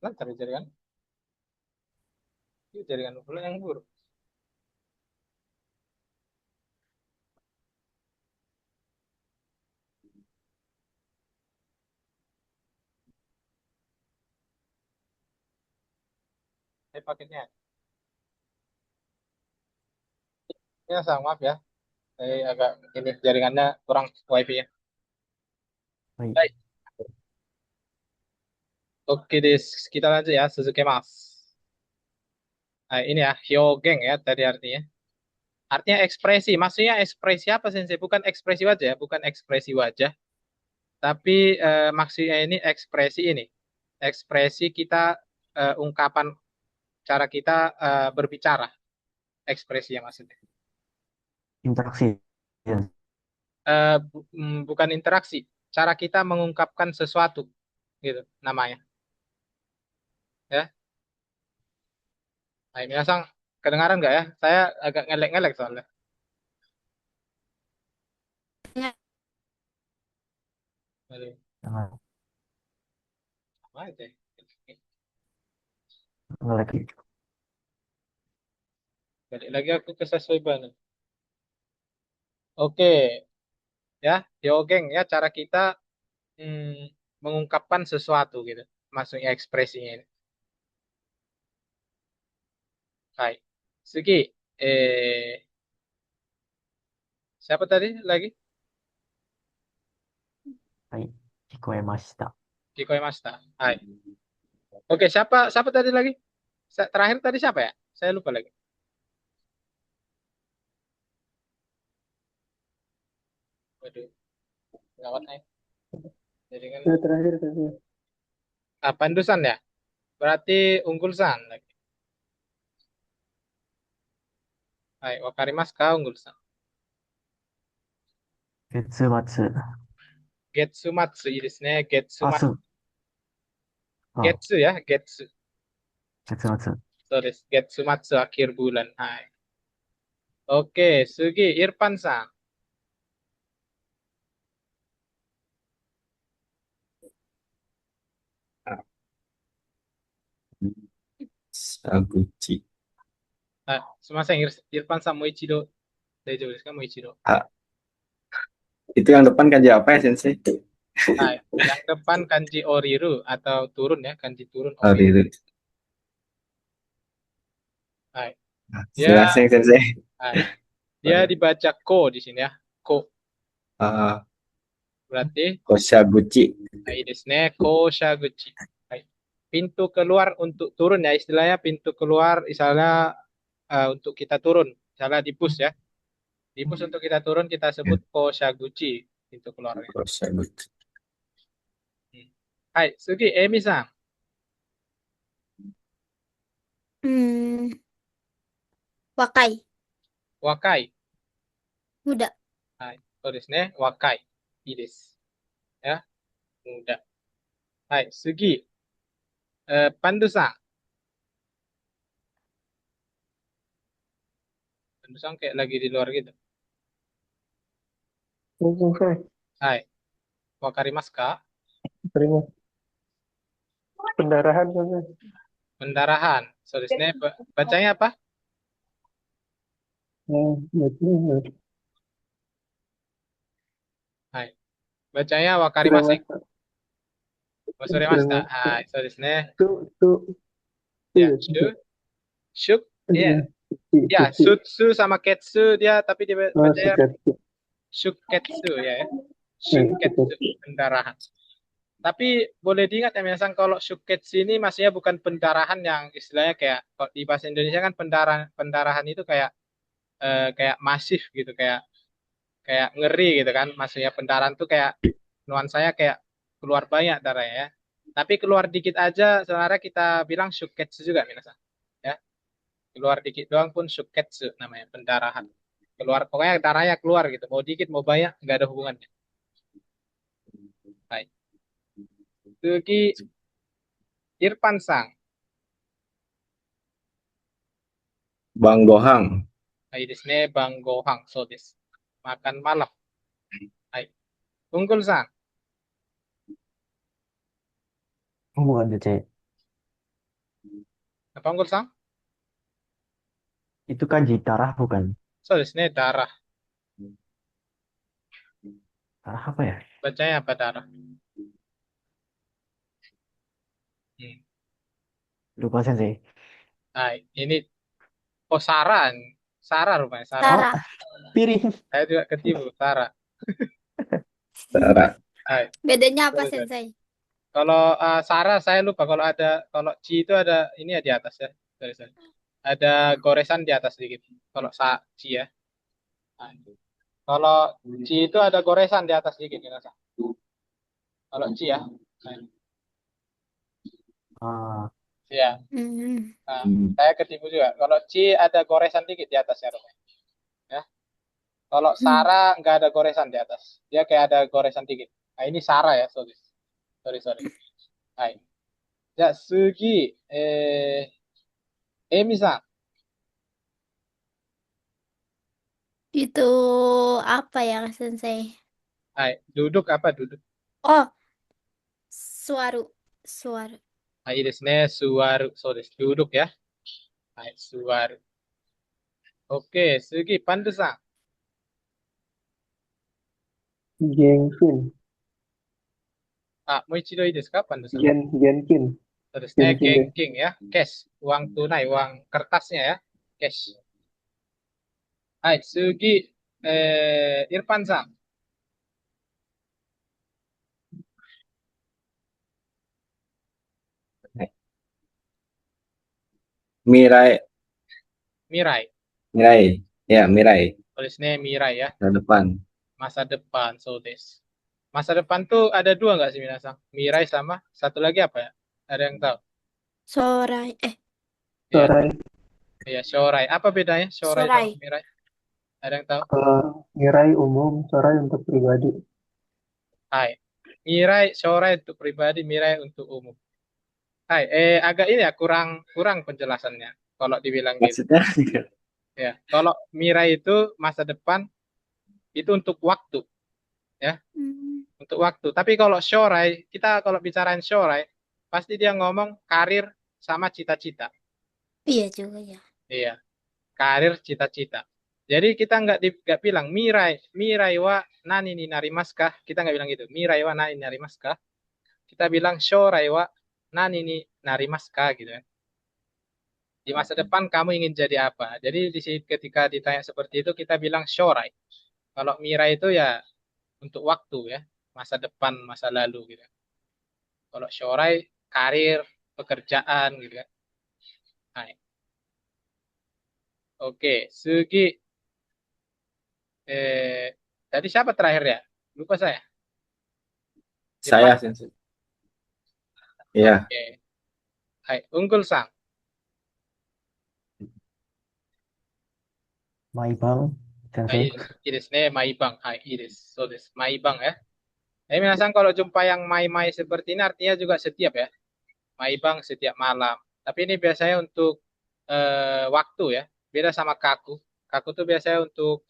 Lancar ya jaringan. Ini jaringan pula yang buruk. Paketnya. Ya, Sang, maaf ya. Saya agak ini jaringannya kurang wifi ya. Hai. Baik. Oke, kita lanjut ya, Suzuki Mas. Nah, ini ya, hyogeng ya tadi artinya. Artinya ekspresi. Maksudnya ekspresi apa Sensei? Bukan ekspresi wajah, bukan ekspresi wajah. Tapi maksudnya ini ekspresi ini. Ekspresi kita, ungkapan cara kita berbicara. Ekspresi ya maksudnya. Interaksi. Ya. Bukan interaksi. Cara kita mengungkapkan sesuatu. Gitu namanya. Ya. Nah, ini Sang, kedengaran nggak ya? Saya agak ngelek-ngelek soalnya. Ya, Aduh, Jangan apa aja ya? nge-lag. Balik lagi aku ke Sasweban. Oke, ya, Hyogeng ya cara kita mengungkapkan sesuatu gitu. Maksudnya ekspresinya ini. Baik. Sugi, siapa tadi lagi? Hai. Kikoemashita. Kikoemashita. Hai. Oke, siapa siapa tadi lagi? Terakhir tadi siapa ya? Saya lupa lagi. Waduh, gawat nih. Jadi kan Yang terakhir sensei. Pandusan ya? Berarti Unggulsan lagi. Hai, Wakarimasu ka Unggulsan. Getsumatsu. Getsumatsu,いいですね。Getsumatsu. 明日。あ、Getsu ya, Getsu. 月末。So des, Getsumatsu akhir bulan. Hai. Oke, Sugi, Irfan-san. Saguchi. すみません、Irfan-san, mau ichido. 大丈夫ですか? Mau ichido. Ah, itu yang depan kanji apa ya, Sensei? Hai. Yang depan kanji oriru atau turun ya, kanji turun Oh, oriru. itu. Hai. Terima Dia, kasih, Sensei. hai. Dia dibaca ko di sini ya. Ko. Ah, Berarti, Koshaguchi. hai desu ne, koshaguchi. Hai. Pintu keluar untuk turun ya, istilahnya pintu keluar, misalnya untuk kita turun. Misalnya di bus ya. Di bus untuk kita turun kita Ya, sebut koshaguchi, pintu keluarnya. Koshaguchi. Hai, Sugi, Emi-san. Hmm, Wakai, Wakai. muda. Hai, so desu ne, wakai. Ii desu. Ya, muda. Hai, Sugi. Pandu-san. Pandu-san kayak lagi di luar gitu. Sensei. Hai. Wakarimasu ka? Terima. Pendarahan sensei. Pendarahan. So desu ne. Bacanya apa? Betul. Hai. Bacanya wakarimasu. Terima. Wasuremashita. Terima. Hai. So desu ne. Itu Ya. ya. Shuk. Iya. Ya, Suci. sutsu sama ketsu dia tapi dia Oh, bacanya sikat. shuketsu ya. Sikat. Shuketsu pendarahan. Tapi boleh diingat ya Minasan kalau shuketsu ini maksudnya bukan pendarahan yang istilahnya kayak kalau di bahasa Indonesia kan pendarahan itu kayak masif gitu kayak kayak ngeri gitu kan. Maksudnya pendarahan tuh kayak nuansanya kayak keluar banyak darahnya ya. Tapi keluar dikit aja sebenarnya kita bilang shuketsu juga Minasan. Ya, keluar dikit doang pun shuketsu namanya pendarahan. Keluar pokoknya darahnya keluar gitu. Mau dikit mau banyak nggak ada hubungannya. Baik. Sugi Irfan Sang. Bang Gohang. Hai desu ne Bang Gohang. So desu. Makan malam. Hai. Unggul Sang. Oh, bukan DC. Apa Unggul Sang? Itu kanji darah bukan? So desu ne darah. Darah apa ya? Bacanya apa darah? Hmm. Lupa sensei. Hai. Ini oh Sarah. Sarah rupanya Sarah. Oh, Sarah. piring. Saya juga ketipu Sarah. Darah. Hai. Bedanya apa, Sorry, sorry. Sensei? Kalau Sarah saya lupa kalau Ci itu ada ini ya di atas ya. Sorry, sorry. Ada goresan di atas sedikit. Kalau Ci ya. Nah, kalau Ci itu ada goresan di atas sedikit ya. Kalau Ci ya. Nah, Ah, ya. Hmm. Nah, saya ketipu juga. Kalau Ci ada goresan dikit di atasnya rupanya. Ya. Kalau Sarah nggak ada goresan di atas. Dia kayak ada goresan dikit. Nah, ini Sarah ya, sorry. Sorry, sorry. Hai. Ya, Sugi. Emi-san. Itu apa ya, Sensei? Hai. Duduk apa duduk? Oh, suaru. Suaru. Hai desu ne, suwaru. So desu. Duduk ya. Hai, suwaru. Oke, Sugi, Pandu-san. Genkin. Ah, mau ichido ii desu ka, Pandu-san? Genkin. So desu ne, Genkin deh. genking ya. Cash. Uang tunai, uang kertasnya ya. Cash. Hai, Sugi. Irfan-san. Mirai. Mirai. Mirai. Ya, Mirai. Tulisnya Mirai ya. Ke depan. Masa depan, so desu. Masa depan tuh ada dua nggak sih Minasang? Mirai sama satu lagi apa ya? Ada yang tahu? Sorai. Ya, Sorai. ya Shorai. Apa bedanya Shorai sama Sorai. Mirai? Ada yang tahu? Kalau Mirai umum, Sorai untuk pribadi. Hai. Mirai, Shorai untuk pribadi, Mirai untuk umum. Hai, agak ini ya kurang kurang penjelasannya kalau dibilang gitu. Maksudnya Ya, kalau Mirai itu masa depan itu untuk waktu, ya, Hmm. untuk waktu. Tapi kalau Shorai, kita kalau bicarain Shorai, pasti dia ngomong karir sama cita-cita. Iya juga ya. Iya, karir cita-cita. Jadi kita nggak bilang Mirai, Mirai wa nani ni narimasu ka? Kita nggak bilang gitu. Mirai wa nani ni narimasu ka? Kita bilang Shorai wa nani ni narimasu ka gitu ya. Di masa depan kamu ingin jadi apa? Jadi di sini ketika ditanya seperti itu kita bilang shorai. Kalau mirai itu ya untuk waktu ya, masa depan, masa lalu gitu. Kalau shorai karir, pekerjaan gitu kan. Hai. Oke, Sugi eh tadi siapa terakhir ya? Lupa saya. saya Irfan. sensei. Iya, Oke. Hai, Unggul Sang. Maibang, Hai, sensei. Iris ne Maibang. Hai, Iris. So this Maibang ya. Jadi minasang kalau jumpa yang mai-mai seperti ini artinya juga setiap ya. Maibang setiap malam. Tapi ini biasanya untuk waktu ya. Beda sama kaku. Kaku tuh biasanya untuk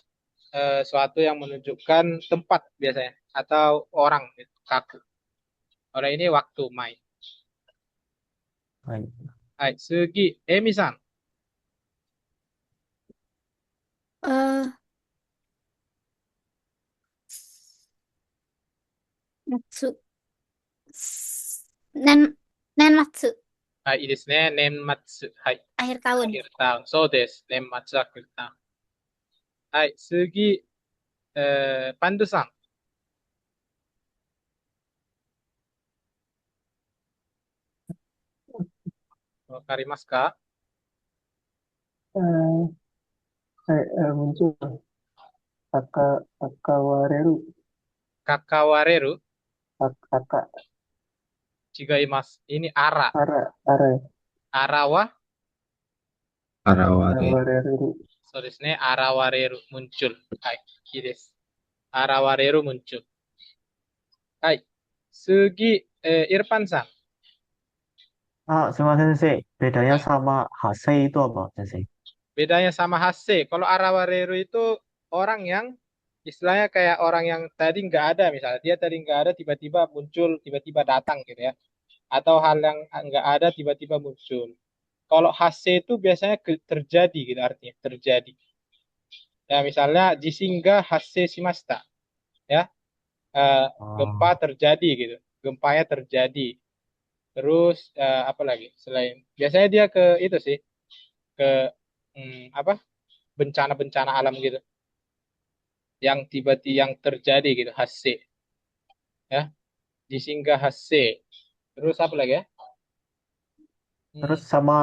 suatu yang menunjukkan tempat biasanya atau orang gitu. Kaku. Kalau ini waktu mai. Baik. Hai, Sugi, Emi-san. Eh, Natsu. Nen, Nenmatsu. Hai, ini desu ne. Nenmatsu. Hai, Akhir tahun. akhir tahun. So desu. Nenmatsu akhir tahun. Hai, Sugi, Pandu-san. Wakarimasu ka? Eh, muncul Akawareru, Kakawareru. Aka, Chigaimasu. Ini ara. Ara, Arawa. Arawari. Akawareru. So desu ne. Arawareru. Muncul. Hai, ini desu. Arawareru muncul. Hai, Sugi, Irfan-san. Sama Sensei, bedanya sama Hasei itu apa, Sensei? Bedanya sama Hase, kalau Arawareru itu orang yang istilahnya kayak orang yang tadi nggak ada misalnya. Dia tadi nggak ada tiba-tiba muncul, tiba-tiba datang gitu ya. Atau hal yang nggak ada tiba-tiba muncul. Kalau Hase itu biasanya terjadi gitu artinya, terjadi. Ya misalnya Jisingga Hase Shimashita. Ya, eh, gempa Oh, terjadi gitu. Gempanya terjadi. Terus apa lagi selain biasanya dia ke itu sih ke apa bencana-bencana alam gitu yang tiba-tiba yang terjadi gitu hase ya disinggah hase terus apa lagi ya. terus Hmm, sama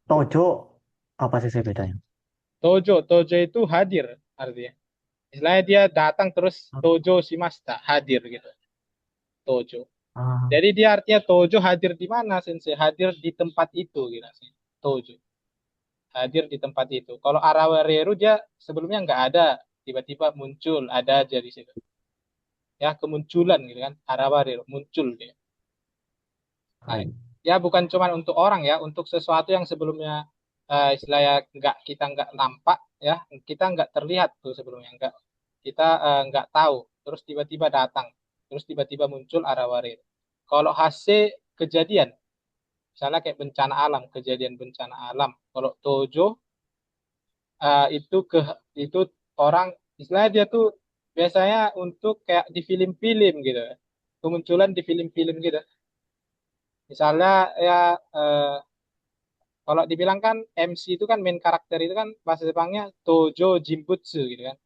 Tojo apa Sensei bedanya? tojo tojo itu hadir artinya istilahnya dia datang terus tojo shimashita hadir gitu tojo Ah, jadi dia artinya tojo hadir di mana sensei hadir di tempat itu gitu sih tojo hadir di tempat itu kalau arawareru dia sebelumnya nggak ada tiba-tiba muncul ada aja di situ ya kemunculan gitu kan arawareru muncul dia. Nah, baik. ya bukan cuma untuk orang ya, untuk sesuatu yang sebelumnya istilahnya nggak nampak ya, kita nggak terlihat tuh sebelumnya nggak kita nggak tahu, terus tiba-tiba datang, terus tiba-tiba muncul Arawarir. Kalau hasil kejadian, misalnya kayak bencana alam, kejadian bencana alam. Kalau Tojo itu itu orang istilahnya dia tuh biasanya untuk kayak di film-film gitu, kemunculan di film-film gitu. Misalnya ya eh, kalau dibilang kan MC itu kan main karakter itu kan bahasa Jepangnya Tojo Jimbutsu gitu kan.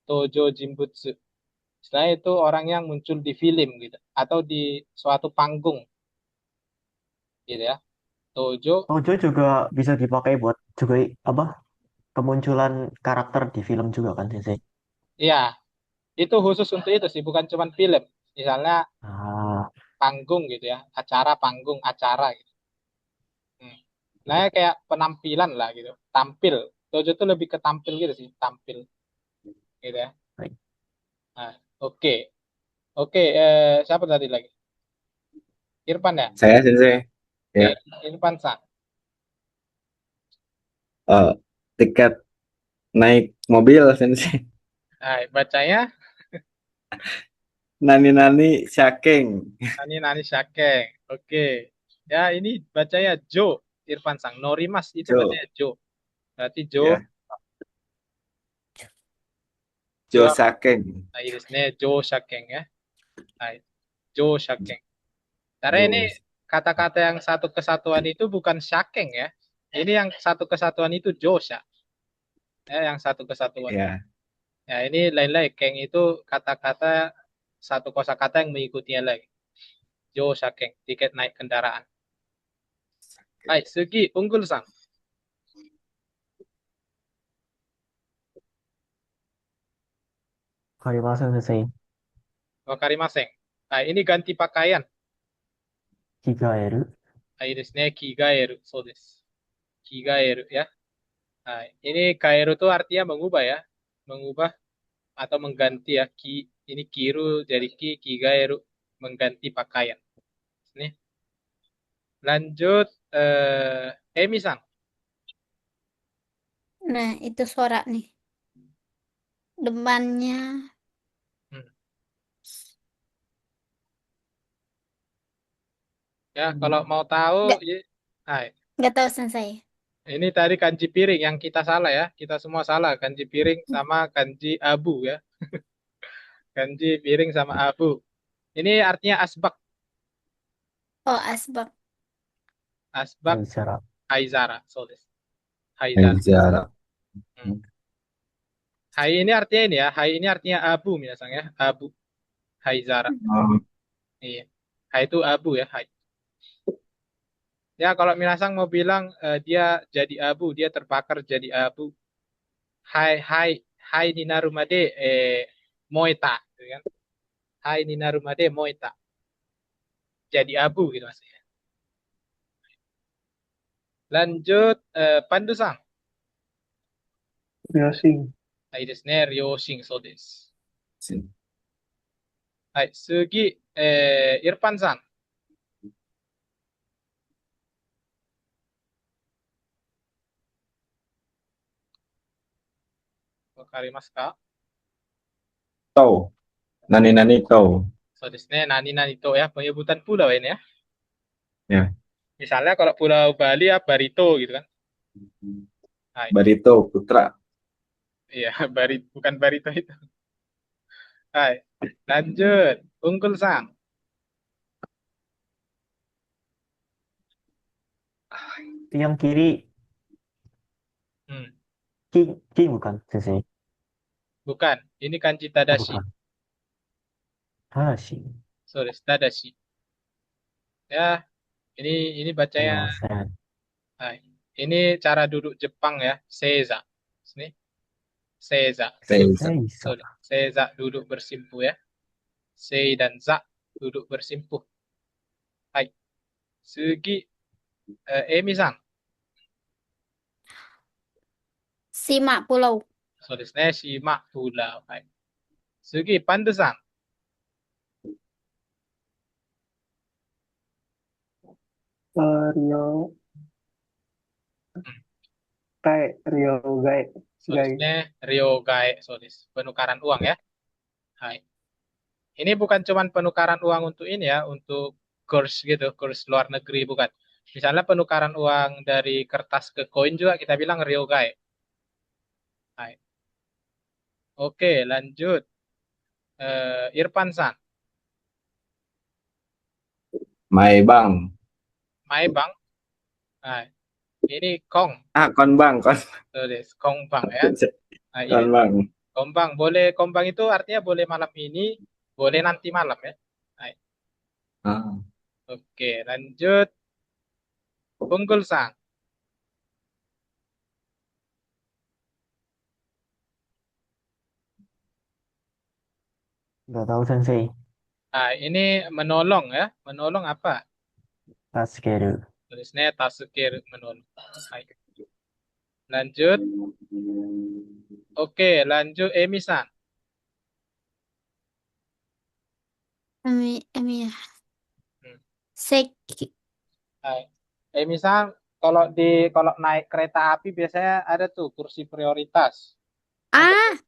Tojo Jimbutsu. Istilahnya itu orang yang muncul di film gitu atau di suatu panggung gitu ya. Tojo, Tojo juga bisa dipakai buat juga apa kemunculan karakter di film juga kan Sensei? ya itu khusus untuk itu sih, bukan cuma film. Misalnya Ah, panggung gitu ya, acara panggung, acara gitu. Hmm. Nah ya kayak penampilan lah gitu, tampil. Tojo itu lebih ke tampil gitu sih, tampil gitu ya. baik. Nah, oke, oke. Siapa tadi lagi? Irfan ya? Saya Sensei. Oke, Ya. Irfan Sang. Oh, tiket naik mobil Sensei. Nah, bacanya Nani-nani Shaking. Nani Nani Shakeng. Oke. Ya, ini bacanya Jo. Irfan Sang. Norimas itu Jo. bacanya Jo. Berarti Jo. Ya. Jo Jo apa? Shaking. Nah, ini Jo Shakeng ya. Nah, Jo Shakeng. Karena ini Jo. kata-kata yang satu kesatuan itu bukan Shakeng ya. Ini yang satu kesatuan itu Josha. Ya, yang satu kesatuan. Ya. Ya, ini lain-lain. Keng itu kata-kata satu kosakata yang mengikutinya lagi. Jo Shakeng. Tiket naik kendaraan. Hai, Sugi, unggul Sang. Karimasu Sensei. Wakarimaseng. Nah, ini ganti pakaian. Higaeru. はい、いいですね。着替える。そうです。着替えるya. Nah, ini kairu itu artinya mengubah ya. Mengubah atau mengganti ya. Ini kiru jadi kigaeru. Mengganti pakaian. Ini. Lanjut, Emi-san. Nah, itu suara nih. Depannya Hmm. Ya, kalau mau tahu, nggak hai. nggak tahu sensei. Ini tadi kanji piring yang kita salah ya. Kita semua salah. Kanji piring sama kanji abu ya. Kanji piring sama abu. Ini artinya asbak. Oh, asbak. Asbak Aizara. Haizara. So this. Haizara. Aizara. Hmm. Hai ini artinya ini ya. Hai ini artinya abu misalnya ya. Abu. Haizara. Oh, Iya. Hai itu abu ya. Hai. Ya kalau Minasang mau bilang dia jadi abu. Dia terbakar jadi abu. Hai hai. Hai Nina Rumade. Moita. Gitu kan. Hai Nina Rumade Moita. Jadi abu gitu maksudnya. Lanjut, Pandu-san. 両親、はいですね。両親、そうです。sini. はい、次、イルパンさん。わかりますか？ Tau. Nani-nani tau. そうですね。何々とya, penyebutan pulau ini ya. Ya. Misalnya kalau Pulau Bali ya Barito gitu kan. Hai. Barito Putra. Iya, bukan Barito itu. Hai. Lanjut, Unggul Sang. Itu yang kiri Hmm, Ki bukan sensei. bukan. Ini kanji Oh, Tadashi. bukan. Hashi. So des, Tadashi. Ya, ini bacanya. Sumimasen. Hai. Ini cara duduk Jepang ya, Seiza. Sini, Seiza. Seiza. Seisa. So, Seiza duduk bersimpuh ya. Sei dan za duduk bersimpuh. Hai. Sugi, Emi-san. Simak pulau. So desu ne, shima pulau. Hai. Sugi, Pandu-san. Rio, Gae, Rio, Gae, So desu Gae. ne, ryogae. So desu. Penukaran uang ya. Hai. Ini bukan cuman penukaran uang untuk ini ya, untuk kurs gitu, kurs luar negeri bukan. Misalnya penukaran uang dari kertas ke koin juga kita bilang ryogae. Hai. Oke, lanjut. Irfan-san. Mai Bang. Mai bang. Hai. Ini kong. Ah, kon Bang, kon. Tulis kong bang ya. Nah, iya. Kon Bang. Kombang, boleh kombang itu artinya boleh malam ini, boleh nanti malam ya. Baik. Ah, Oke, lanjut. Unggul Sang. Nggak tahu sensei. Nah, ini menolong ya. Menolong apa? Taskeru. Tulisnya tasukir menolong. Baik. Lanjut. Oke, lanjut Emi-san. Emi ya. Hmm. Seki. Baik. Emi-san, kalau naik kereta api biasanya ada tuh kursi prioritas. Ah,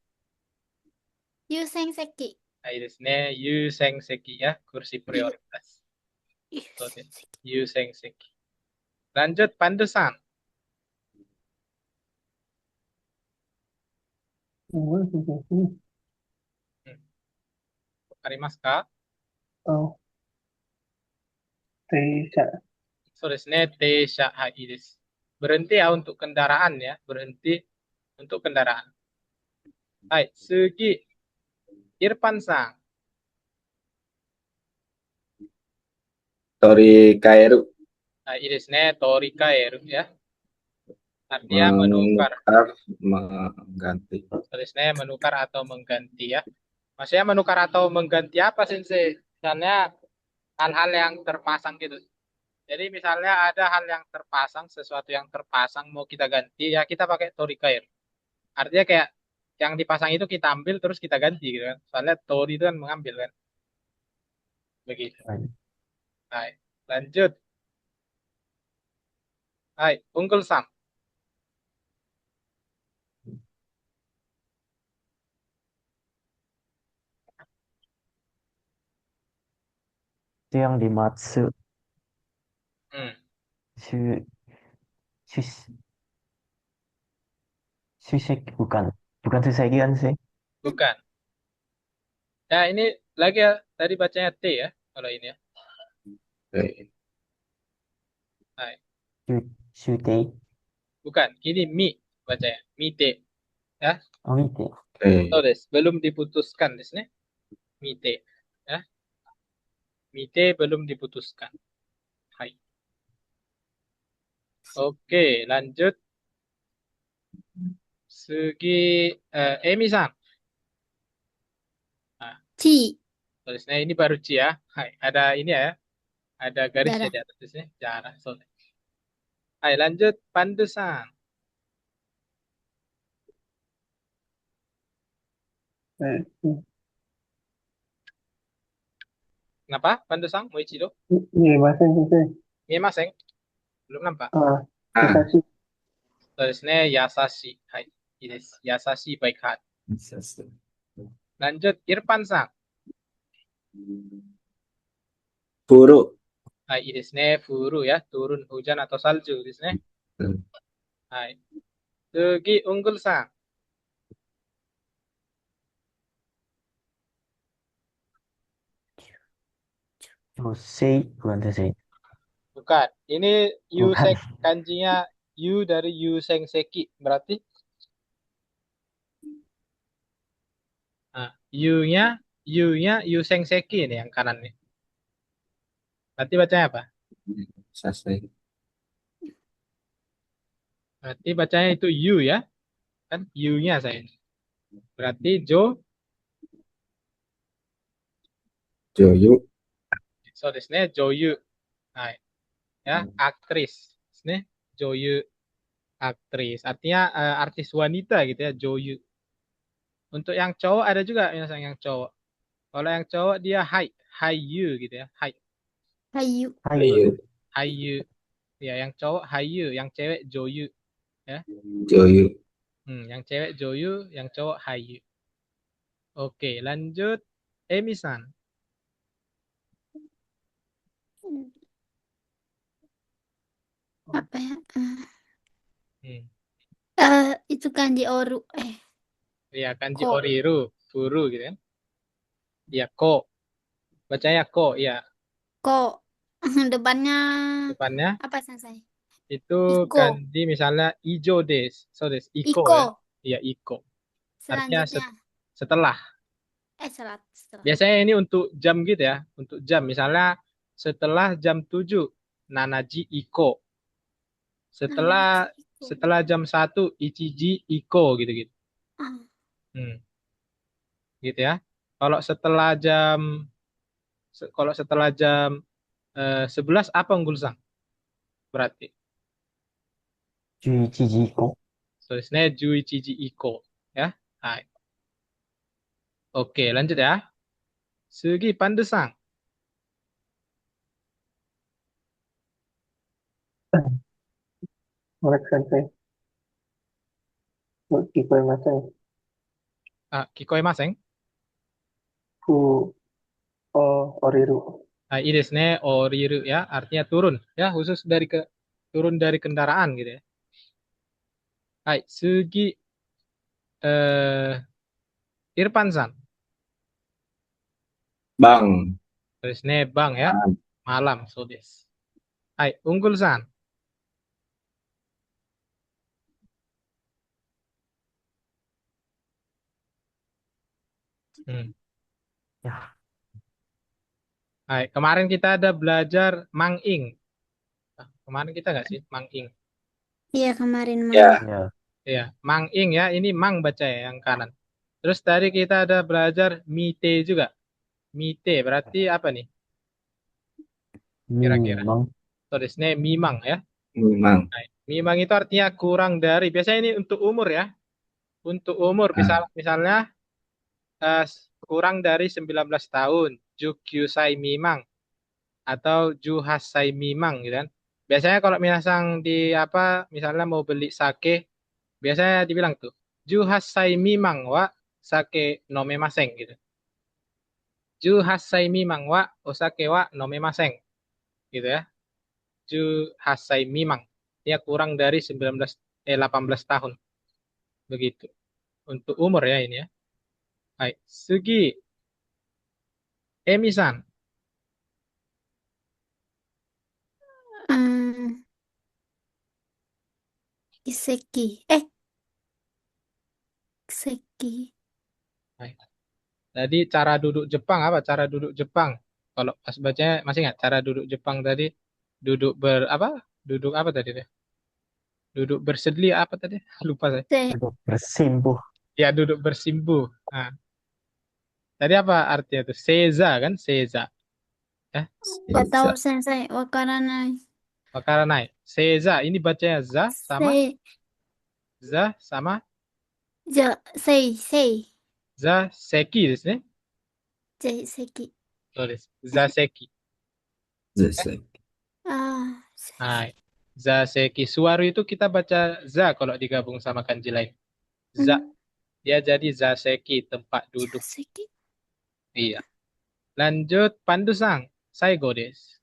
Yuseng Seki. Nah, ini sini Yuseng Seki ya, kursi prioritas. Oke, Yuseng Seki. Lanjut Pandu-san. Hmm. Hmm. Arimasu ka? Oh, Teisha. So desu ne, teisha hai desu. Berhenti ya untuk kendaraan ya, berhenti untuk kendaraan. Hai, sugi Irfan-san. Tori Kairu. Hai desu ne, torika eru ya. Artinya menukar. Menukar, mengganti. So desu ne, menukar atau mengganti ya. Maksudnya menukar atau mengganti apa sensei? Misalnya hal-hal yang terpasang gitu. Jadi misalnya ada hal yang terpasang, sesuatu yang terpasang mau kita ganti ya kita pakai torika eru. Artinya kayak yang dipasang itu kita ambil terus kita ganti gitu kan. Soalnya tori itu kan mengambil kan. Begitu. Baik. Lanjut. Hai, unggul sang. Itu yang di Matsu. Hmm, Shu, Shus- Shuseki bukan. Bukan Shuseki kan sih? bukan. Ya, ini lagi ya. Tadi bacanya T ya. Kalau ini ya. Oke. Hai. Shutei. Bukan. Ini mi bacanya. Mite. Ya. Oh itu. So Oke. belum diputuskan di sini. Mite. Ya. Mite belum diputuskan. Hai. Oke, lanjut. Segi Emi-san. Nah, Ci. tulisnya ini baru C ya. Hai. Ada ini ya. Ada garisnya Darah. di atas sini. Jarah. So. Hai, lanjut. Pandu-san. Hmm. Kenapa? Pandu-san? Moichido? Iya, bahasa sensei. Miemasen? Belum nampak. Ah, Ah, Hisashi. そうですね。優しい。はい。いいです。優しい baik hati. Lanjut, Irfan san. Furu. はい、いいですね。Furu ya. Turun hujan atau salju ですね。 Hmm. はい。次、Unggul san. Shusei bukan Shusei. Bukan. Ini Bukan. Yuseng, kanjinya Yu dari Yuseng Seki. Berarti nah, Yu-nya, Yu-nya Yuseng Seki ini yang kanan nih. Berarti bacanya apa? Selesai. Berarti bacanya itu Yu ya. Kan Yu-nya saya. Berarti Joyu. so ですね。女優。はい。Ya, aktris. ですね。女優. Aktris. Artinya artis wanita gitu ya, Joyu. Untuk yang cowok ada juga misalnya yang cowok. Kalau yang cowok dia Haiyu gitu ya. Kayu. Ayu. Haiyu. Ya, yang cowok Haiyu, yang cewek Joyu ya. Joyu. Yang cewek Joyu, yang cowok Haiyu. Oke, lanjut Emi-san. Apa ya? Hmm. Itu kanji oru. Ya, kanji Ko. oriru, furu gitu kan. Ya, ko. Bacanya ko, ya. Ko. Depannya Depannya apa sensei? itu Iko. kanji misalnya ijo des. So des, iko Iko. ya. Iya, iko. Artinya Selanjutnya. setelah. Setelah. Biasanya ini untuk jam gitu ya, untuk jam. Misalnya setelah jam 7, Nanaji Iko. Setelah Nanaji Iko. setelah jam 1, Ichiji Iko gitu-gitu. Ah. Hmm, gitu ya. Kalau setelah jam kalau setelah jam 11 apa unggul sang? Berarti. Juichijiko. Tulisnya Juichiji Iko ya. Hai. Oke, lanjut ya. Sugi Pandesang. Melek sensei. Kikoimasen. Kikoi Maseng. Fu o oriru. Ini desne oriru ya, artinya turun ya, khusus turun dari kendaraan gitu ya. Hai, Sugi Irfan-san. Bang. Desne bang ya, Ah, malam so des. Hai, Unggul-san. Hmm. Ya, Hai, kemarin kita ada belajar Mang-ing. Kemarin kita nggak sih Mang-ing? Iya kemarin ya. Mang. ya. Ya, Mang-ing ya, ini Mang baca ya yang kanan. Terus tadi kita ada belajar Mite juga. Mite berarti apa nih kira-kira? Mimang. So desne Mimang ya. Memang. Nah, Mimang itu artinya kurang dari. Biasanya ini untuk umur ya. Untuk umur Ah, misalnya eh, kurang dari 19 tahun. Jukyusai Mimang atau Juhasai Mimang gitu kan. Biasanya kalau minasang di apa, misalnya mau beli sake, biasanya dibilang tuh, Ju hasai mimang wa sake nomemaseng gitu. Ju hasai mimang wa osake wa nomemaseng gitu ya. Ju hasai mimang. Ya kurang dari 18 tahun begitu. Untuk umur ya ini ya. Hai, Sugi, Emi-san. Hmm, Kiseki. Kiseki. Hai. Tadi cara duduk Jepang apa? Cara duduk Jepang. Kalau pas bacanya masih nggak? Cara duduk Jepang tadi duduk ber apa? Duduk apa tadi deh? Duduk bersedia apa tadi? Lupa saya. Se, Duduk bersimpuh. Ya duduk bersimpuh. Nah, tadi apa artinya tuh? Seiza kan? Seiza. Ya, nggak tahu Bisa. sensei. Wakaranai. Wakaranai. Seiza. Ini bacanya Se, za sama sei. za seki ですね。Seki. そうです。za seki。Selesai. Hai. Za seki. Suwaru itu kita baca za kalau digabung sama kanji lain. Za. Dia jadi za seki, tempat duduk. Seki. Iya. Lanjut, Pandusang. Saigo desu.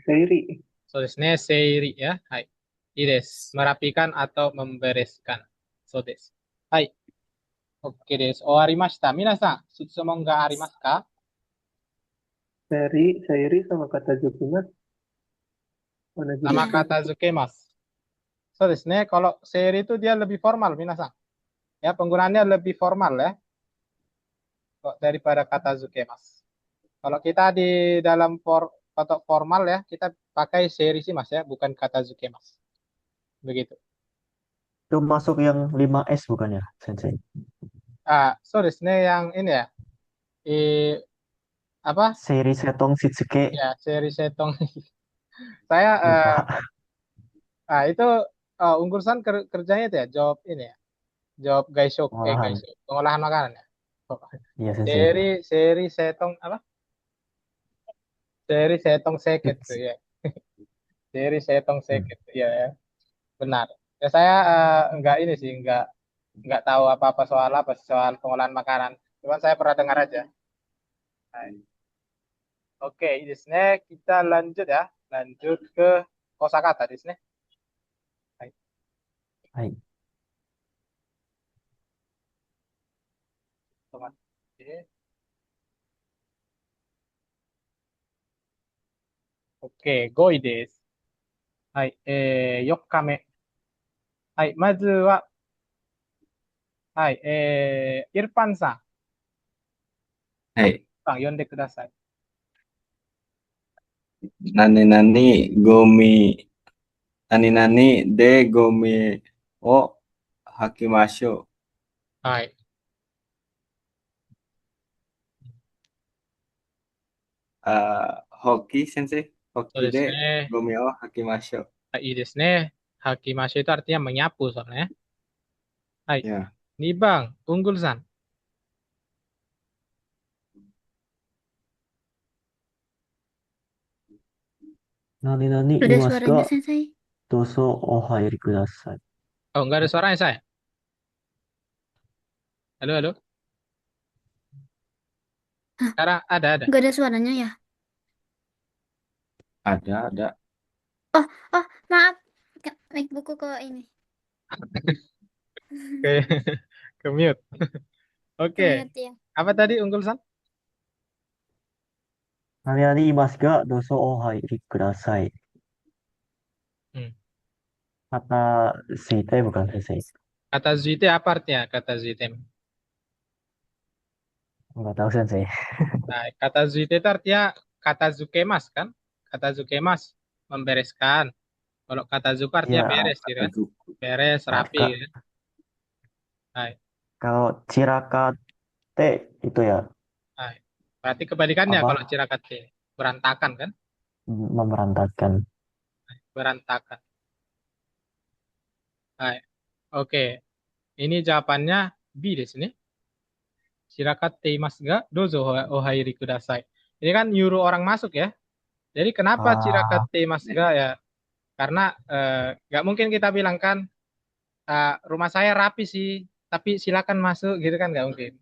Seiri. So desu ne, seiri ya. Hai. I desu. Merapikan atau membereskan. So desu. Hai. Oke desu. Owarimashita. Minasan, sutsumon ga arimasu ka? Seiri sama kata Jukimas mana Sama gitu. kata zukemas. So desu ne. Kalau seiri itu dia lebih formal, minasan. Ya, penggunaannya lebih formal ya. Kok daripada kata zukemas. Kalau kita di dalam kotak formal ya, kita pakai seiri sih mas ya, bukan kata zukemas. Begitu. Itu masuk yang 5S bukan ya, Sensei? Sorry, ini yang ini ya, i, apa? Seri Setong Shitsuke. Ya, seri setong. Saya, Lupa. itu unggusan kerjanya itu ya, job ini ya, job Olahan. gaisho, pengolahan makanan ya. Oh, Iya, Sensei. seri setong apa? Seri setong seket tuh Shits- ya, seri setong hmm. seket ya, ya. Benar. Ya saya nggak ini sih, nggak tahu apa-apa soal pengolahan makanan. Cuman saya pernah dengar aja. Nah, oke, di sini kita lanjut ya, lanjut ke kosakata di sini. Baik, Hai. teman. Oke, oke, goi desu. はい、4日目。はい、まずは、はい、イルパンさん、Hai. 呼んでください。Nani nani gomi. Nani nani de gomi o hakimasho. はい、Hoki sensei. そう Hoki です de ね。gomi o hakimasho. はい、いいですね。吐きましょうitu artinya menyapu soalnya. はい、Ya. 2番、ウングルさん。Nani-nani Ada imasu suaranya ga? sensei. Doso ohairi kudasai. Oh, nggak ada suaranya saya. Halo, halo. Hah, Sekarang ada. nggak ada suaranya ya? Ada. Oh, oh, maaf. Mic buku kok ini. Oke, ke mute. Oke, Ke-mute ya. apa tadi unggul San? Nani-nani imasu ga? Doso ohairi kudasai. Hmm. Kata Site bukan Sensei. Kata zuite apa artinya? Kata zuite. Enggak tahu Sensei. Nah, kata zuite itu artinya kata zukemas kan? Kata zukemas membereskan. Kalau kata zuka artinya Ya, beres gitu kan? Beres, rapi Kak, gitu kan? Nah, kalau Cirakate itu ya nah, berarti kebalikannya kalau apa cirakat ini. Berantakan kan? memerantatkan. Berantakan. Nah, oke. Ini jawabannya B di sini. Shirakatte imasu ga dozo ohairi kudasai. Ini kan nyuruh orang masuk ya. Jadi kenapa Ah, shirakatte imasu ga ya? Karena nggak mungkin kita bilang kan rumah saya rapi sih, tapi silakan masuk gitu kan nggak mungkin.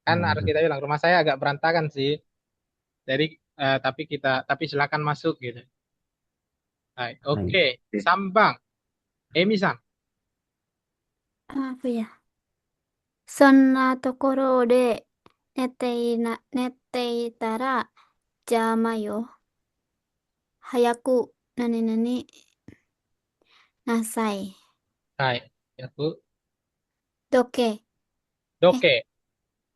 Kan harus kita bilang rumah saya agak berantakan sih. Jadi tapi silakan masuk gitu. Hai, hai. oke. Sambang. Emi-san. Apa ya? そんなところで寝ていたら邪魔よ。早く何々なさい。Hai, yaku どけ。え、 doke.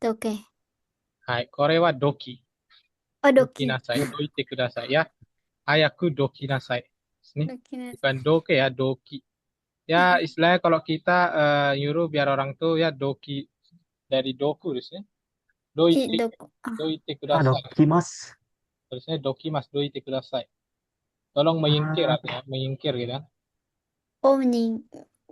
どけ。Hai, kore wa doki. あ、ど Doki き。 nasai, doite kudasai ya. Hayaku doki nasai. Sini. どきなさ Bukan い。 doke ya, doki. Ya istilahnya kalau kita nyuruh biar orang tuh ya doki dari doku di sini. い、 Doite, どこ、あ、 doite Ano, kudasai. kimas. Tulisnya doki mas doite kudasai. Tolong menyingkir Ah, artinya menyingkir gitu kan. オムニン。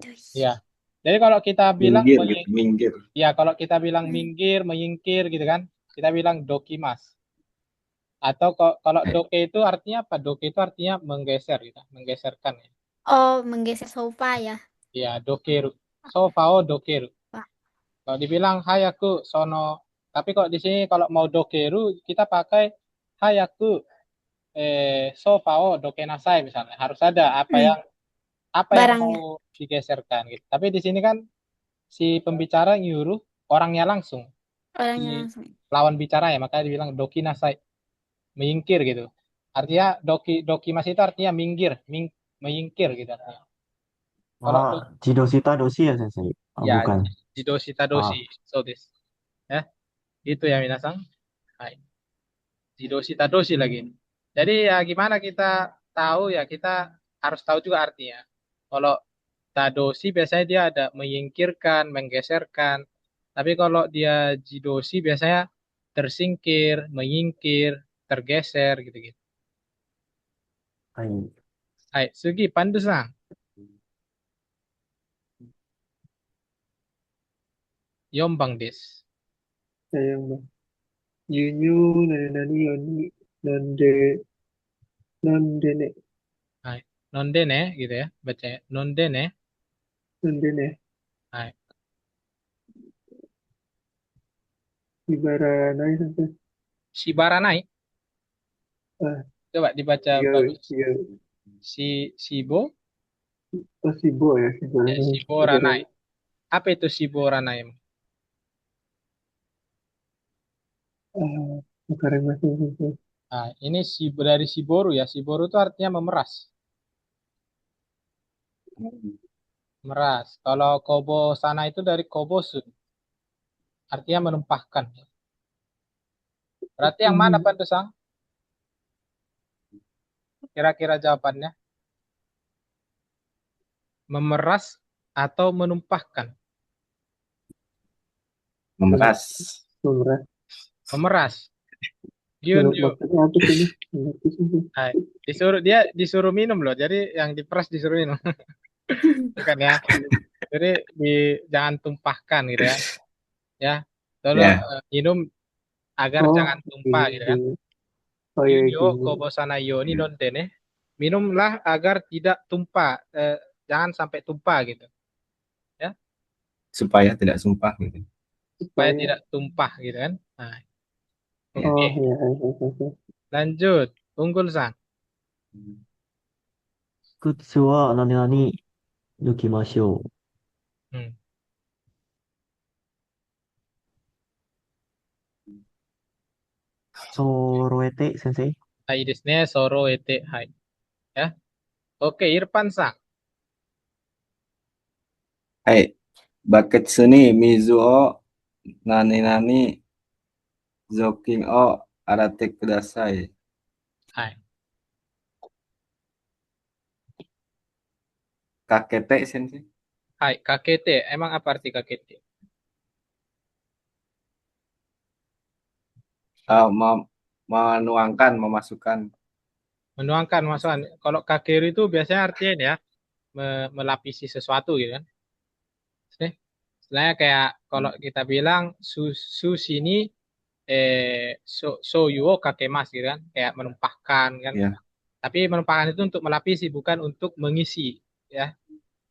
よし。 Ya. Jadi kalau kita bilang Minggir gitu, minggir. ya kalau kita bilang minggir, menyingkir gitu kan, kita bilang dokimas. Atau kalau doke itu artinya apa? Doke itu artinya menggeser gitu, menggeserkan ya. Oh, menggeser sofa ya. Ya, dokeru. Sofa o dokeru. Wah. Kalau dibilang hayaku sono, tapi kok di sini kalau mau dokeru kita pakai hayaku sofa o dokenasai misalnya. Harus ada Hmm, apa yang barangnya. mau digeserkan gitu. Tapi di sini kan si pembicara nyuruh orangnya langsung, Orangnya si langsung. lawan bicara ya, makanya dibilang dokinasai, menyingkir gitu. Artinya dokimas itu artinya minggir, menyingkir gitu artinya. Kalau ah, Jidosita dosi ya, Sensei? Ah, ya bukan. jidoshi Ah, tadoshi, so des. Ya, itu ya minasang. Hai, jidoshi tadoshi lagi. Jadi ya gimana kita tahu ya kita harus tahu juga artinya. Kalau tadoshi biasanya dia ada menyingkirkan, menggeserkan. Tapi kalau dia jidoshi biasanya tersingkir, menyingkir, tergeser gitu-gitu. hai. Hai, Sugi Pandu-san, Yombang des. Sayang bang. Yunyu nani nani yoni nande nandene Hai, nondene gitu ya, bacanya. Nondene. nandene Hai, ibara nai sampai Shibaranai. ah Coba dibaca iya bagus. iya Shibo, oh sibo ya ibara nai ibara Shiboranai. Apa itu Shiboranai? ah sekarang masih sampai Nah, ini dari Shiboru ya. Shiboru itu artinya memeras. Meras. Kalau Kobo sana itu dari Kobosun. Artinya menumpahkan. Berarti yang mana Pak Desang? Kira-kira jawabannya. Memeras atau menumpahkan? Memeras. memeras Memeras. Gyun Yu. maksudnya apa sih ini mengerti sih Hai. Disuruh minum loh. Jadi yang diperas disuruh minum. Bukan ya. Jadi jangan tumpahkan gitu ya. Ya. Tolong Ya, minum agar oh jangan tumpah gitu kan. gini oh ya Yunyo gini kobosana yo ni donten eh. Minumlah agar tidak tumpah. Jangan sampai tumpah gitu. Ya. supaya tidak sumpah gitu. Supaya supaya tidak tumpah gitu kan. Nah, Ya. oke. oh ya ya. Lanjut. Unggul sang. Kutsu wa nani nani nukimashou. Hmm. Soroete, Sensei? Hai desu ne soro ete hai. Ya. Oke, Irfan sang. Hai, Baketsu ni Mizu o nani nani Zoking o arate kudasai. Hai. Kakete sensei. Hai, kakete. Emang apa arti kakete? Menuangkan, memasukkan. Menuangkan masukan. Kalau kakeru itu biasanya artinya ini ya melapisi sesuatu gitu kan. Nih, Istilahnya kayak kalau kita bilang su sini soyu o kakemas gitu kan, kayak menumpahkan kan. Ya. Tapi menumpahkan itu untuk melapisi, bukan untuk mengisi, ya.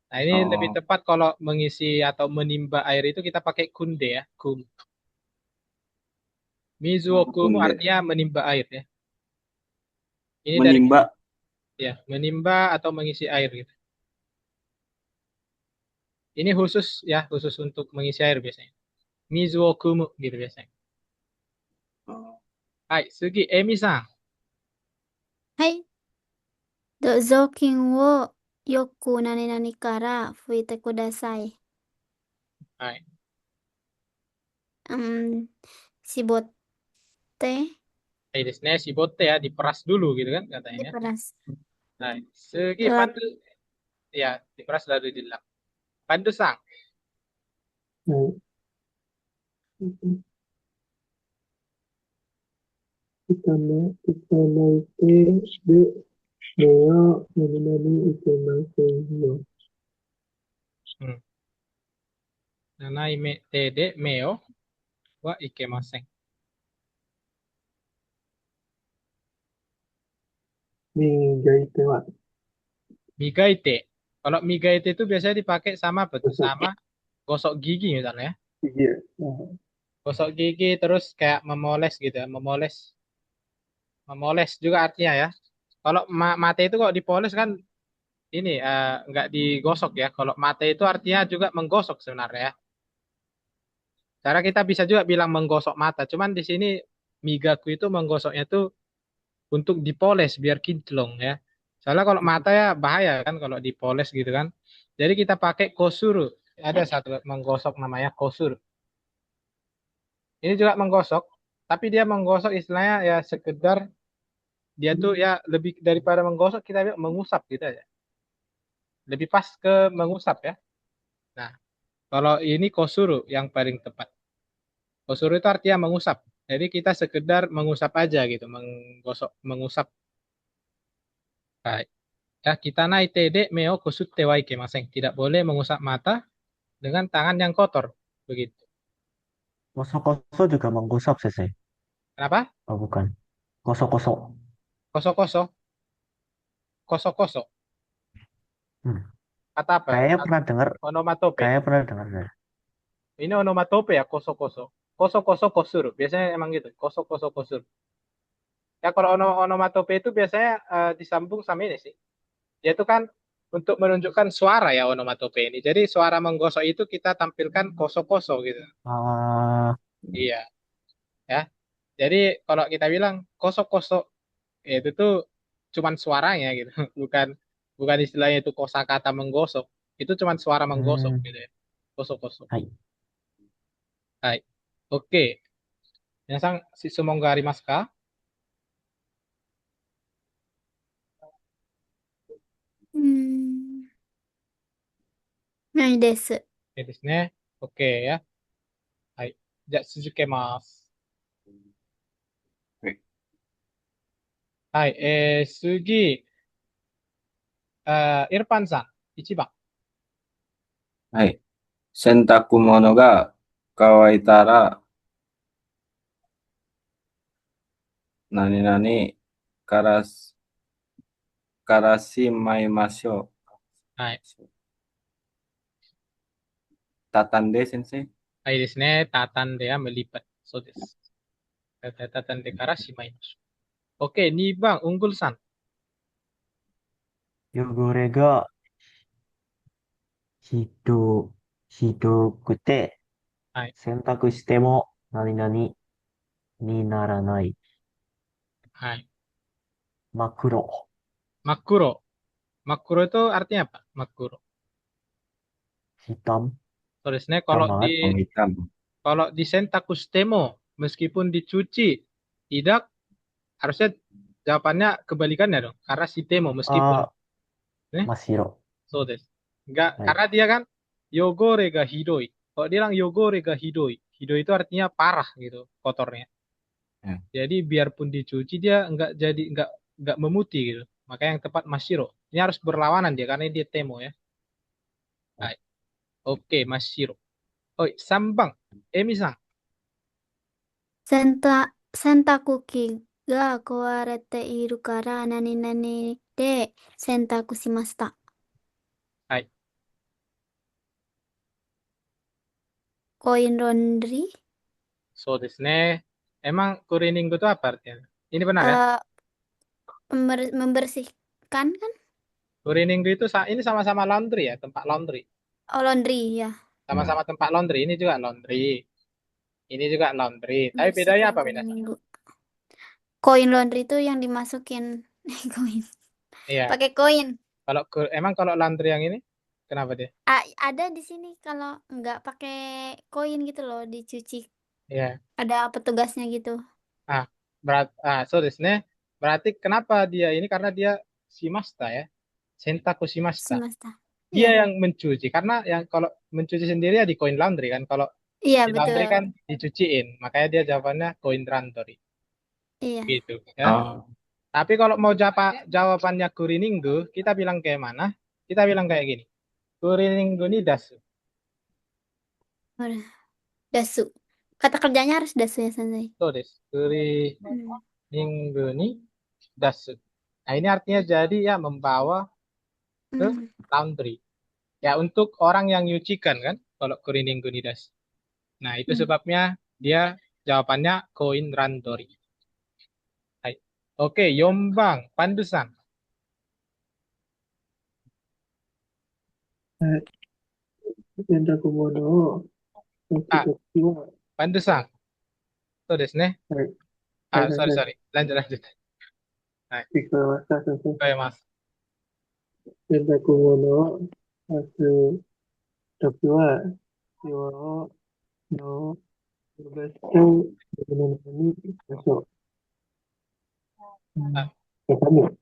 Nah, ini lebih Oh, tepat kalau mengisi atau menimba air itu kita pakai kunde ya, kum. Mizuo kumu kunde. artinya menimba air ya. Ini dari Menimba. ya, menimba atau mengisi air gitu. Ini khusus ya, khusus untuk mengisi air biasanya. Mizuo kumu gitu biasanya. Oh, Hai, Sugi, Emi-san. はい。雑巾をよく何々から拭いてください。Hai, 絞って、 hai desu ne, shibotte ya, diperas dulu gitu kan katanya ya. diperas. Hai, Sugi, Lap, Pandu, ya, diperas lalu dilap. Pandu-san. はい。いただいて、目を何々いけませんよ。Hmm. Nanai me tede meo wa ikemasen. 磨いては、Migaite. Kalau migaite itu biasanya dipakai sama apa tuh? こそ、Sama gosok gigi misalnya ya. 次へ。あ Gosok gigi terus kayak memoles gitu ya. Memoles. Memoles juga artinya ya. Kalau mate itu kok dipoles kan ini nggak digosok ya. Kalau mate itu artinya juga menggosok sebenarnya ya. Cara kita bisa juga bilang menggosok mata. Cuman di sini migaku itu menggosoknya tuh untuk dipoles biar kinclong ya. Soalnya kalau mata ya bahaya kan kalau dipoles gitu kan. Jadi kita pakai kosuru. Ada satu menggosok namanya kosuru. Ini juga menggosok, tapi dia menggosok istilahnya ya sekedar dia tuh ya lebih daripada menggosok kita bilang mengusap gitu aja. Lebih pas ke mengusap ya. Nah, kalau ini kosuru yang paling tepat. Kosuru itu artinya mengusap. Jadi kita sekedar mengusap aja gitu, menggosok, mengusap. Baik. Ya, kita naik tede meo kosutte wa ikemasen. Tidak boleh mengusap mata dengan tangan yang kotor. Begitu. Koso-koso juga menggusap sih. Kenapa? Oh, bukan. Koso-koso. Kosok-kosok, kosok-kosok. Hmm. Kata apa? Kayaknya pernah dengar, Onomatope. kayaknya pernah dengar deh. Ini onomatope ya, kosok-kosok. Kosok-kosok kosur. Biasanya emang gitu. Kosok-kosok kosur. Ya kalau onomatope itu biasanya disambung sama ini sih. Dia itu kan untuk menunjukkan suara ya onomatope ini. Jadi suara menggosok itu kita tampilkan kosok-kosok gitu. Ah, Iya, ya. Jadi kalau kita bilang kosok-kosok, ya itu tuh cuman suaranya gitu. Bukan bukan istilahnya itu kosakata menggosok. Itu cuman suara menggosok hmm, gitu ya. Kosok-kosok. はい。はい。OK。皆さん、質問がありますか？ないです。いいですね。OK や。はい。じゃあ、続けます。oke. はい。次、イルパンさん、1番。はい。洗濯物が乾いたら、何々からす、からしまいましょはい。う。畳んで、先生。はい、いいですね。畳んでやmelipat。そうです。畳んでからしまいましょう。OK、2番、ウングルさん。汚れがひど、ひどくて、はい。洗濯しても何々にならない。はい。真っ黒。Makuro. Makuro itu artinya apa? Makuro. Hitam. So desu ne. Hitam banget. Oh, hitam. Kalau di sentakus temo, meskipun dicuci, tidak, harusnya jawabannya kebalikannya dong. Karena si temo meskipun. Ah, Ne? 真っ白。So des. Enggak, はい。karena dia kan yogore ga hidoi. Kalau dia bilang yogore ga hidoi, hidoi itu artinya parah gitu, kotornya. Ya. Jadi biarpun dicuci dia enggak memutih gitu. Makanya yang tepat masiro. Ini harus berlawanan dia karena dia temo ya. Baik. Oke, masiro. Oh, sambang. Emi sang. 洗濯機が壊れているから何々で洗濯しました。はい。コインランドリー So desu ne. Emang kuriningu itu apa artinya? Ini benar ya? eh, membersihkan kan? Kuriningu itu ini sama-sama laundry ya, tempat laundry. Oh, laundry ya. Sama-sama tempat laundry. Ini juga laundry. Ini juga laundry. Tapi bedanya Membersihkan apa, koin Minas? minggu. Koin laundry itu yang dimasukin koin. Iya. Pakai koin. Emang kalau laundry yang ini, kenapa dia? Ada di sini kalau nggak pakai koin gitu loh dicuci. Iya. Ada petugasnya gitu. So desu ne. Berarti kenapa dia ini? Karena dia shimashita ya. Sentaku shimashita. Shimashita. Dia Iya. yang mencuci. Karena yang kalau mencuci sendiri ya di coin laundry kan. Kalau Iya, di laundry betul. kan dicuciin. Makanya dia jawabannya coin laundry. Iya. Gitu ya. Oh, Tapi kalau mau jawabannya kuriningu, kita bilang kayak mana? Kita bilang kayak gini. Kuriningu ni dasu. Udah. Dasu. Kata kerjanya harus dasu ya, Sensei. So desu. Kuriningu ni dasu. Nah ini artinya jadi ya membawa ke laundry. Ya untuk orang yang nyucikan kan. Kalau kuriningu ni dasu. Nah itu sebabnya dia jawabannya koin laundry. Hai. Oke, Yombang, Pandusan. 洗濯物を干すときは、 Pandusan. So desu ne. はい。はいはいはい。 Sorry. Lanjut. 聞こえました先生。 Mas. 洗濯物を干すときは、紐の伸ばして布にしましょう。畳。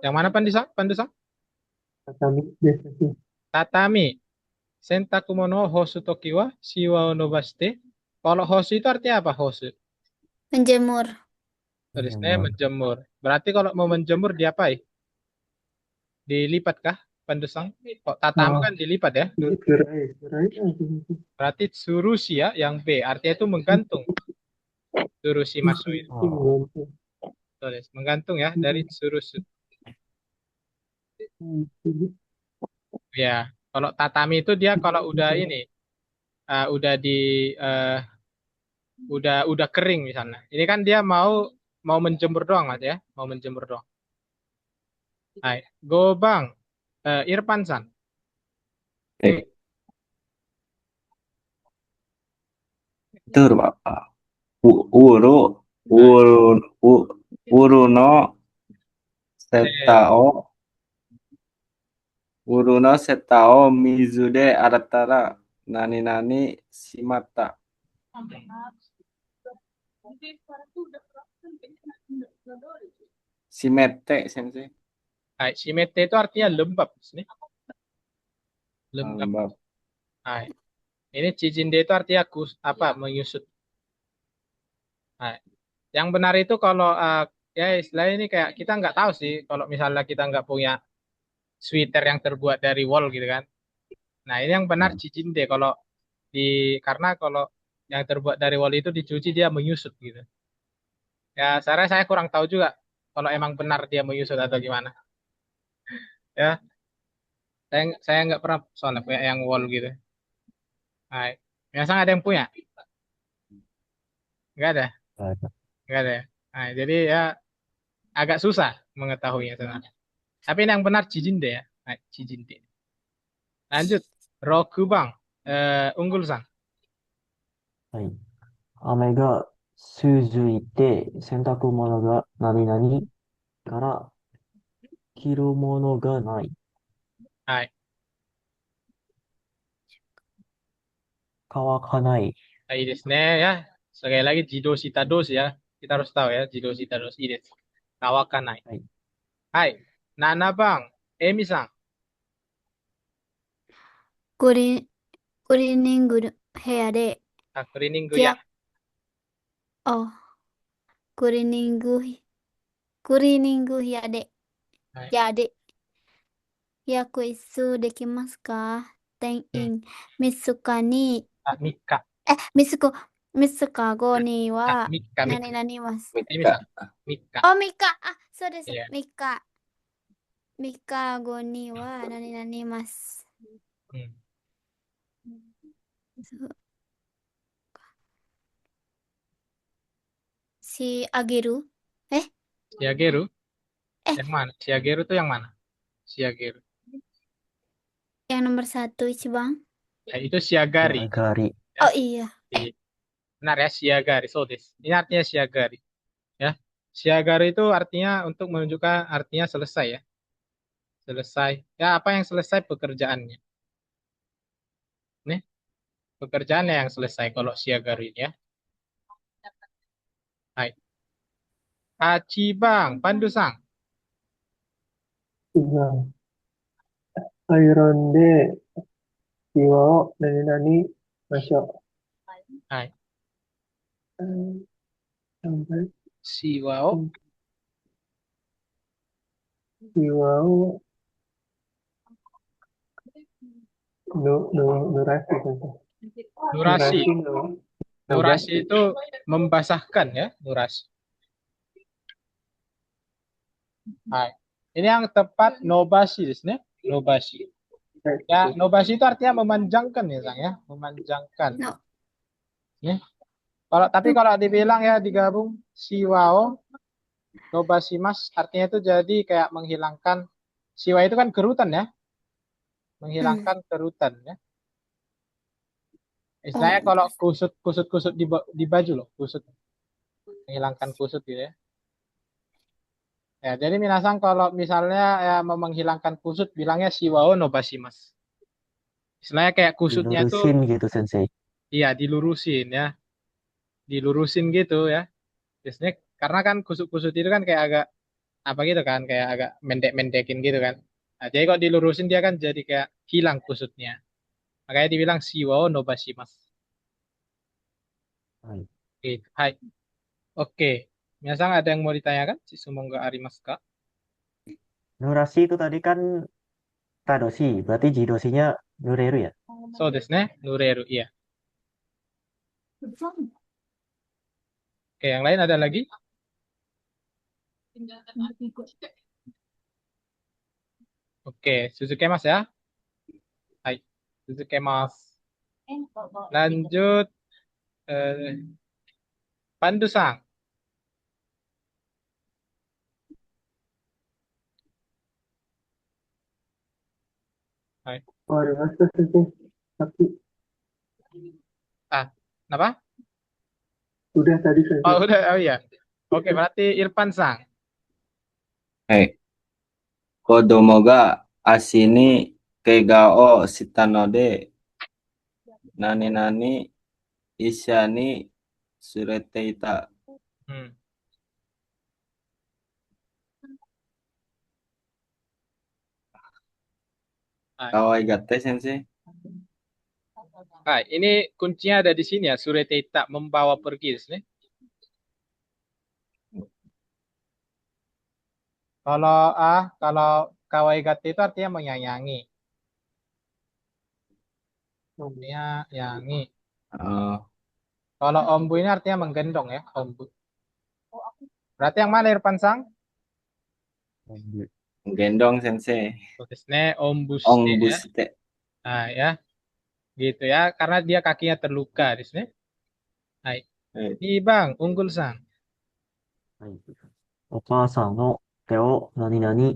Yang mana Pandusan? 畳ですね。 Tatami. Sentaku mono hosu toki wa shiwa o nobashite. Kalau hosu itu artinya apa hosu? Menjemur. Tulisnya menjemur. Berarti kalau mau menjemur diapain? Dilipat kah, Pandusan? Kok tatami kan dilipat ya? Gerai. Berarti tsurushi ya, yang B. Artinya itu menggantung. Tsurushi masu itu. Tulis, menggantung ya, dari tsurushi. Ya, kalau tatami itu dia kalau udah ini, udah udah kering misalnya. Ini kan dia mau menjemur doang Mas ya, mau menjemur doang. Hai, Gobang, Irfan-san. itu Bapak. Uru no setao mizu de aratara nani shimata. Shimete, sensei. Hai, shimete itu artinya lembab nih. Lembab. Hai. Ini cijinde itu artinya menyusut. Hai. Yang benar itu kalau ya istilah ini kayak kita nggak tahu sih kalau misalnya kita nggak punya sweater yang terbuat dari wool gitu kan. Nah, ini yang benar cijinde karena kalau yang terbuat dari wool itu dicuci dia menyusut gitu. Ya, saya kurang tahu juga kalau emang benar dia menyusut atau gimana. Ya, saya nggak pernah soalnya punya yang wool gitu. Hai. Biasanya ada yang punya? Nggak ada? Nggak ada ya? Nah, jadi ya agak susah mengetahuinya sebenarnya. Tapi ini yang benar cijinde ya. Hai, cijinde. Lanjut. Rokubang. Unggul-san. はい。雨が続いて、洗濯物が何々から着るものがない。Hai. 乾かない。 Hai desu ne ya. Sekali lagi jido shita dos ya. Kita harus tahu ya jido shita dos. Ii desu. Kawakanai. Hai. Hai. Nanabang. Emi-san. クリーニング部屋で、Cleaning ya. oh, クリーニング部屋で、はいやで、予約いつできますかっ天印。ミスカに、Mika. ミスカ語には、 Mika, 何 Mika. 々ます。 Ini misal. Mika. あ、ミカ。あ、そうです。 Iya. ミカ。ミカ語には、何々ます。 Hmm. そう。Si Ageru. Shiageru. Eh. Yang mana? Shiageru tuh yang mana? Shiageru. Yang nomor 1, Ichiban. Ya, itu Shiagari. Shiagari. Ya. Oh iya. Benar ya, Shiagari. So this. Ini artinya Shiagari. Ya. Shiagari itu artinya untuk menunjukkan artinya selesai ya. Selesai. Ya, apa yang selesai pekerjaannya. Nih, pekerjaannya yang selesai kalau Shiagari ya. Hai. Achibang, Pandu-san. アイロンでシワを何々ましょ Hai. う。sampai Shiwao. シワをnurasi kan? Nurasi. no. Nurasi itu membasahkan ya, nurasi. Hai. Ini yang tepat nobashi desu ne. Nobashi. Ya, nobashi itu artinya memanjangkan ya, Sang ya, memanjangkan. No. Ya. Kalau dibilang ya digabung shiwao nobashimasu artinya itu jadi kayak menghilangkan shiwa itu kan kerutan ya. Menghilangkan kerutan ya. Istilahnya kalau kusut di baju loh, kusut. Menghilangkan kusut gitu ya. Ya, jadi minasan kalau misalnya ya mau menghilangkan kusut bilangnya shiwao nobashimasu. Istilahnya kayak kusutnya itu Dilurusin gitu, Sensei. iya dilurusin ya. Dilurusin gitu ya. Biasanya karena kan kusut-kusut itu kan kayak agak apa gitu kan, kayak agak mendek-mendekin gitu kan. Nah, jadi kok dilurusin dia kan jadi kayak hilang kusutnya. Makanya dibilang shiwao nobashimasu. Hai. Gitu. Hai. Oke. Minasan ada yang mau ditanyakan? Si Sumongga arimasu ka? Nurasi itu tadi kan tadoshi, berarti jidosinya nureru ya? So desu ne, nureru, iya. Oke, yang lain ada lagi? Oke, Suzuki-mas ya. Hai, Suzuki-mas. Lanjut, Pandu-san. Hai. Oh, ada master sih. Tapi Kenapa? udah tadi saya. Oh, udah, oh iya. Oke, berarti Irfan-san. はい。子供が足に怪我をしたので、何々医者に連れていた。Hmm. Hai. Kawaigatte, Sensei. Hai, ini kuncinya ada di sini ya, sureteta, membawa pergi desu ne. Kalau kawaigate itu artinya menyayangi. Menyayangi. Oh, Kalau ombu ini artinya menggendong ya, ombu. Berarti yang mana Irfan Sang? gendong, Sensei. Desne ombuste ya. Ombuste. Nah, ya. Gitu ya, karena dia kakinya terluka di sini. Hai. Ini Bang, Unggul Sang. はい。お母さんの手を何々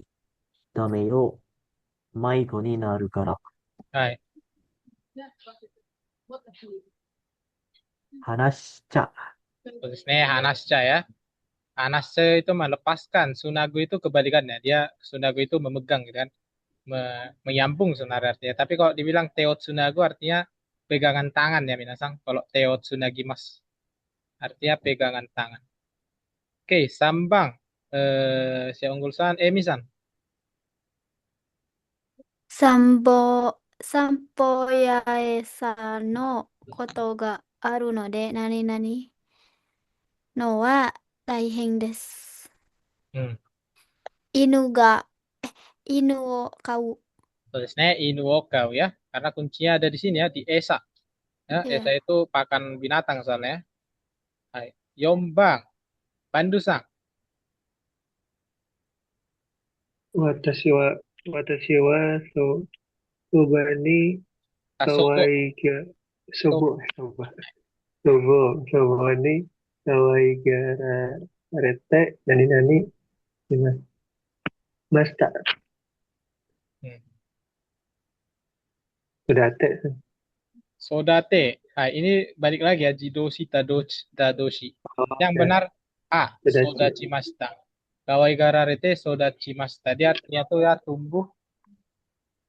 ダメよ。迷子になるから。 Hai. 話しちゃ。 Desne hanasca ya. Hanasca itu melepaskan, sunagu itu kebalikannya. Dia sunagu itu memegang gitu kan. Menyambung sebenarnya artinya. Tapi kalau dibilang teot sunagu artinya pegangan tangan ya minasang. Kalau teot sunagi mas artinya pegangan tangan. Oke, sambang. Si Unggul San, Emi-san. 散歩や餌のことがあるので、何々のは大変です。 Hmm. 犬を飼う。Tulisnya inu wo kau ya. Karena kuncinya ada di sini ya, di esa. Ya, esa Iya. itu pakan binatang soalnya. Hai. Yombang, Pandusang, 私は、Kasoko. soba, sobo ni kawai gara rete nani masta Hmm. sudate Sodate. Hai, ini balik lagi ya, Jidoshi Dadoshi. Yang benar A, sudachi. Sodachimashita. Kawai gararete Sodachimashita. Dia artinya tuh ya tumbuh,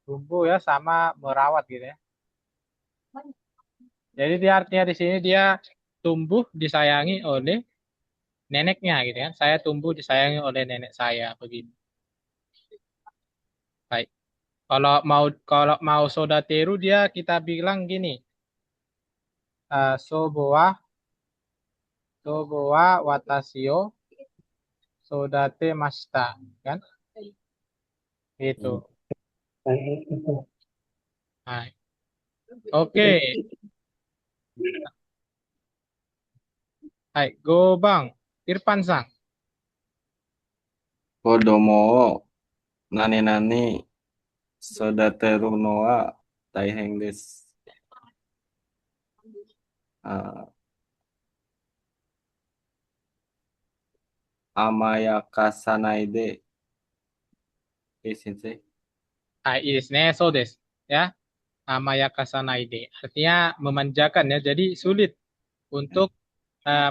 tumbuh ya sama merawat gitu ya. Jadi dia artinya di sini dia tumbuh disayangi oleh neneknya gitu kan. Saya tumbuh disayangi oleh nenek saya begitu. Baik. Kalau mau sodateru dia kita bilang gini. Soboa soboa watashi o sodate mashita kan? Itu. Hai. Oke. Hai, go bang. Irfan sang. Kodomo o nani nani sodateru no wa taiheng desu. Ah, amaya kasanai de sensei. Hai, desu ne, so desu. Ya, amaya kasanaide. Artinya memanjakan ya. Jadi sulit untuk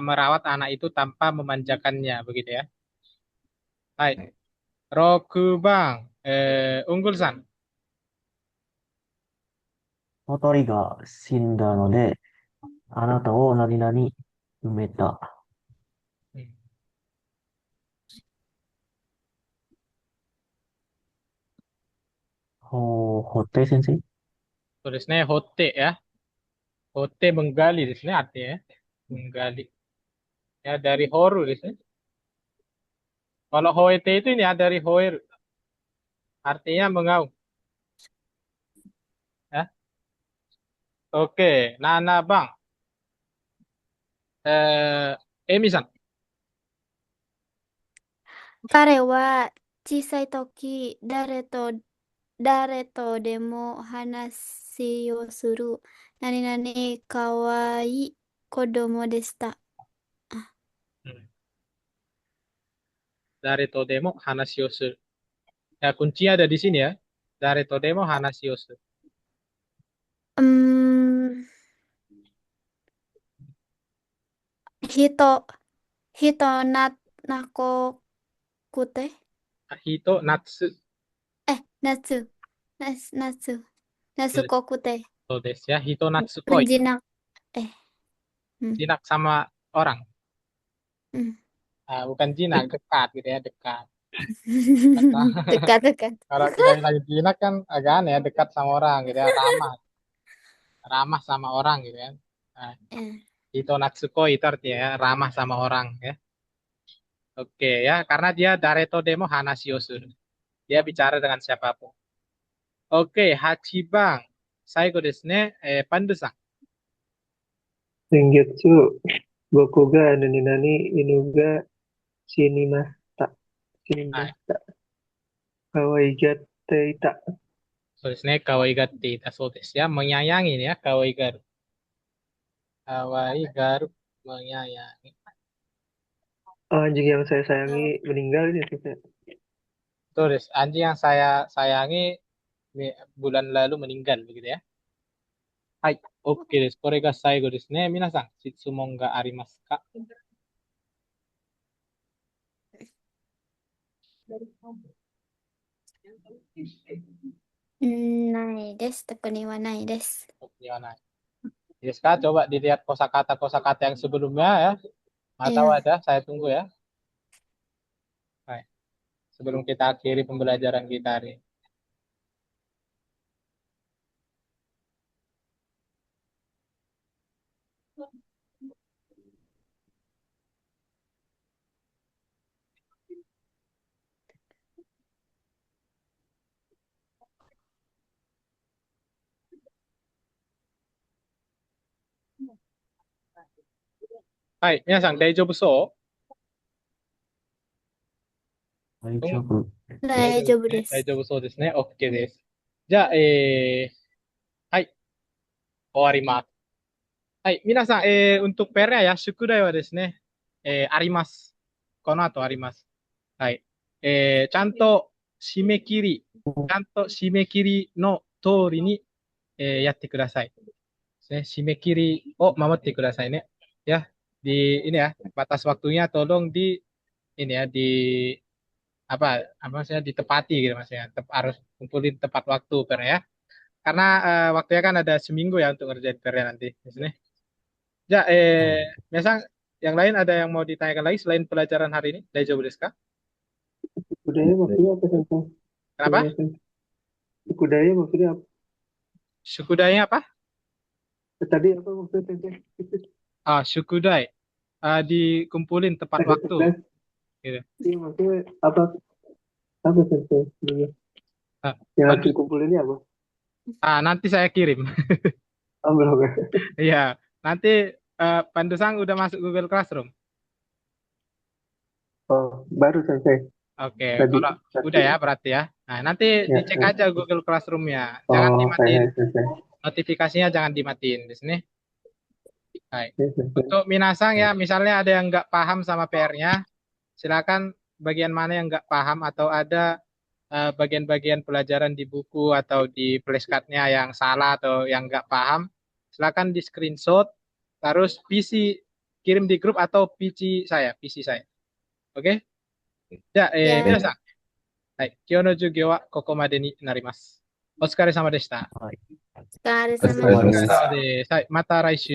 merawat anak itu tanpa memanjakannya begitu ya. Hai, Roku bang. Unggul san. 小鳥が死んだので、あなたを何々埋めた。Hmm. Hotte sensei? Tulisnya hote ya. Hote menggali di sini artinya ya. Menggali. Ya dari horu di sini. Kalau hoete itu ini ya dari hoer. Artinya mengaum. Ya. Oke. Nana bang. Emi-san. 彼は小さい時、誰とでも話をする何々かわいい子供でした。あ、Hmm. Dari todemo hanashi o suru. Ya kunci ada di sini ya. Dari todemo hanashi o suru. うーん、人、なこくて、Hito natsu. 夏、夏こくて、So des ya. Hito natsu koi. menjinak, eh, hmm, Jinak sama orang. hmm. Bukan jinak, dekat gitu ya, dekat. Dekat-dekat. Kalau kita bilang jinak kan agak aneh ya, dekat sama orang gitu ya, ramah. Ramah sama orang gitu kan. Nah, Eh, Hito natsuko itu artinya ya, ramah sama orang ya. Oke ya, karena dia dareto demo hanashi o suru. Dia bicara dengan siapapun. Oke, Hachibang. Saigo desu ne. Pandu-san. Sengetsu Boku ga nani inuga shinimashita. Nah, Shinimashita. Kawaigatte ita. so desu ne, kawaigatte ita so desu ya. Menyayangi nih ya, kawaigaru. Kawaigaru, menyayangi. Anjing yang saya sayangi meninggal ini maksudnya. Tulis, anjing yang saya sayangi bulan lalu meninggal begitu ya. Hai, oke desu. Kore ga saigo desu ne. Minasan, shitsumon ga arimasu ka? ないです。特にはないです。Gimana? Yes, coba dilihat kosakata-kosakata yang sebelumnya ya. Atau Iya. ada, saya tunggu ya. Baik, sebelum kita akhiri pembelajaran kita hari ini. はい、皆さん大丈夫そ大う？丈夫。大大丈夫で大す。丈夫そうですね。OK です。じゃあ、はい、終わります。はい、皆さん、untuk PR-nya ya, 宿題はですね、あります。この後あります。はい。ちゃんと締め切り、ちゃんと締め切りの通りに、やってください。ですね。締め切りを守ってくださいね。Ya, ini ya, batas waktunya tolong ini ya, apa maksudnya ditepati gitu maksudnya. Harus kumpulin tepat waktu per ya. Karena waktunya kan ada seminggu ya untuk ngerjain PR nanti. Di sini. Ya, はい。Mesang, yang lain ada yang mau ditanyakan lagi selain pelajaran hari ini? Daijoubu desu ka? Budaya maksudnya apa Sensei? Kenapa? Budaya maksudnya apa? Sukudai apa? Tadi apa maksudnya Sensei? Ah, sukudai. Dikumpulin tepat Ada waktu. tugas. Gitu. Iya maksudnya apa? Apa Sensei? Ah, Yang harus Pandu- dikumpulin ini apa? nanti saya kirim. Oh, belum ya? Iya, nanti Pandusang udah masuk Google Classroom. Oh, baru Sensei. Oke, Tadi. kalau udah ya berarti ya. Nah, nanti Ya, dicek ya. aja Google Classroom-nya. Jangan Oh, dimatiin. Sensei. Notifikasinya jangan dimatiin di sini. Baik. Ya, Sensei. Untuk Minasang ya, misalnya ada yang nggak paham sama PR-nya, silakan bagian mana yang nggak paham atau ada bagian-bagian pelajaran di buku atau di flashcard-nya yang salah atau yang nggak paham, silakan di screenshot, terus PC kirim di grup atau PC saya. Oke? Ya, Ya, Minasang. はい。今日の授業はここまでになります。お疲れ様でした。はい。お疲れお疲れ様で様でした。お疲れ様です。はい。また来週。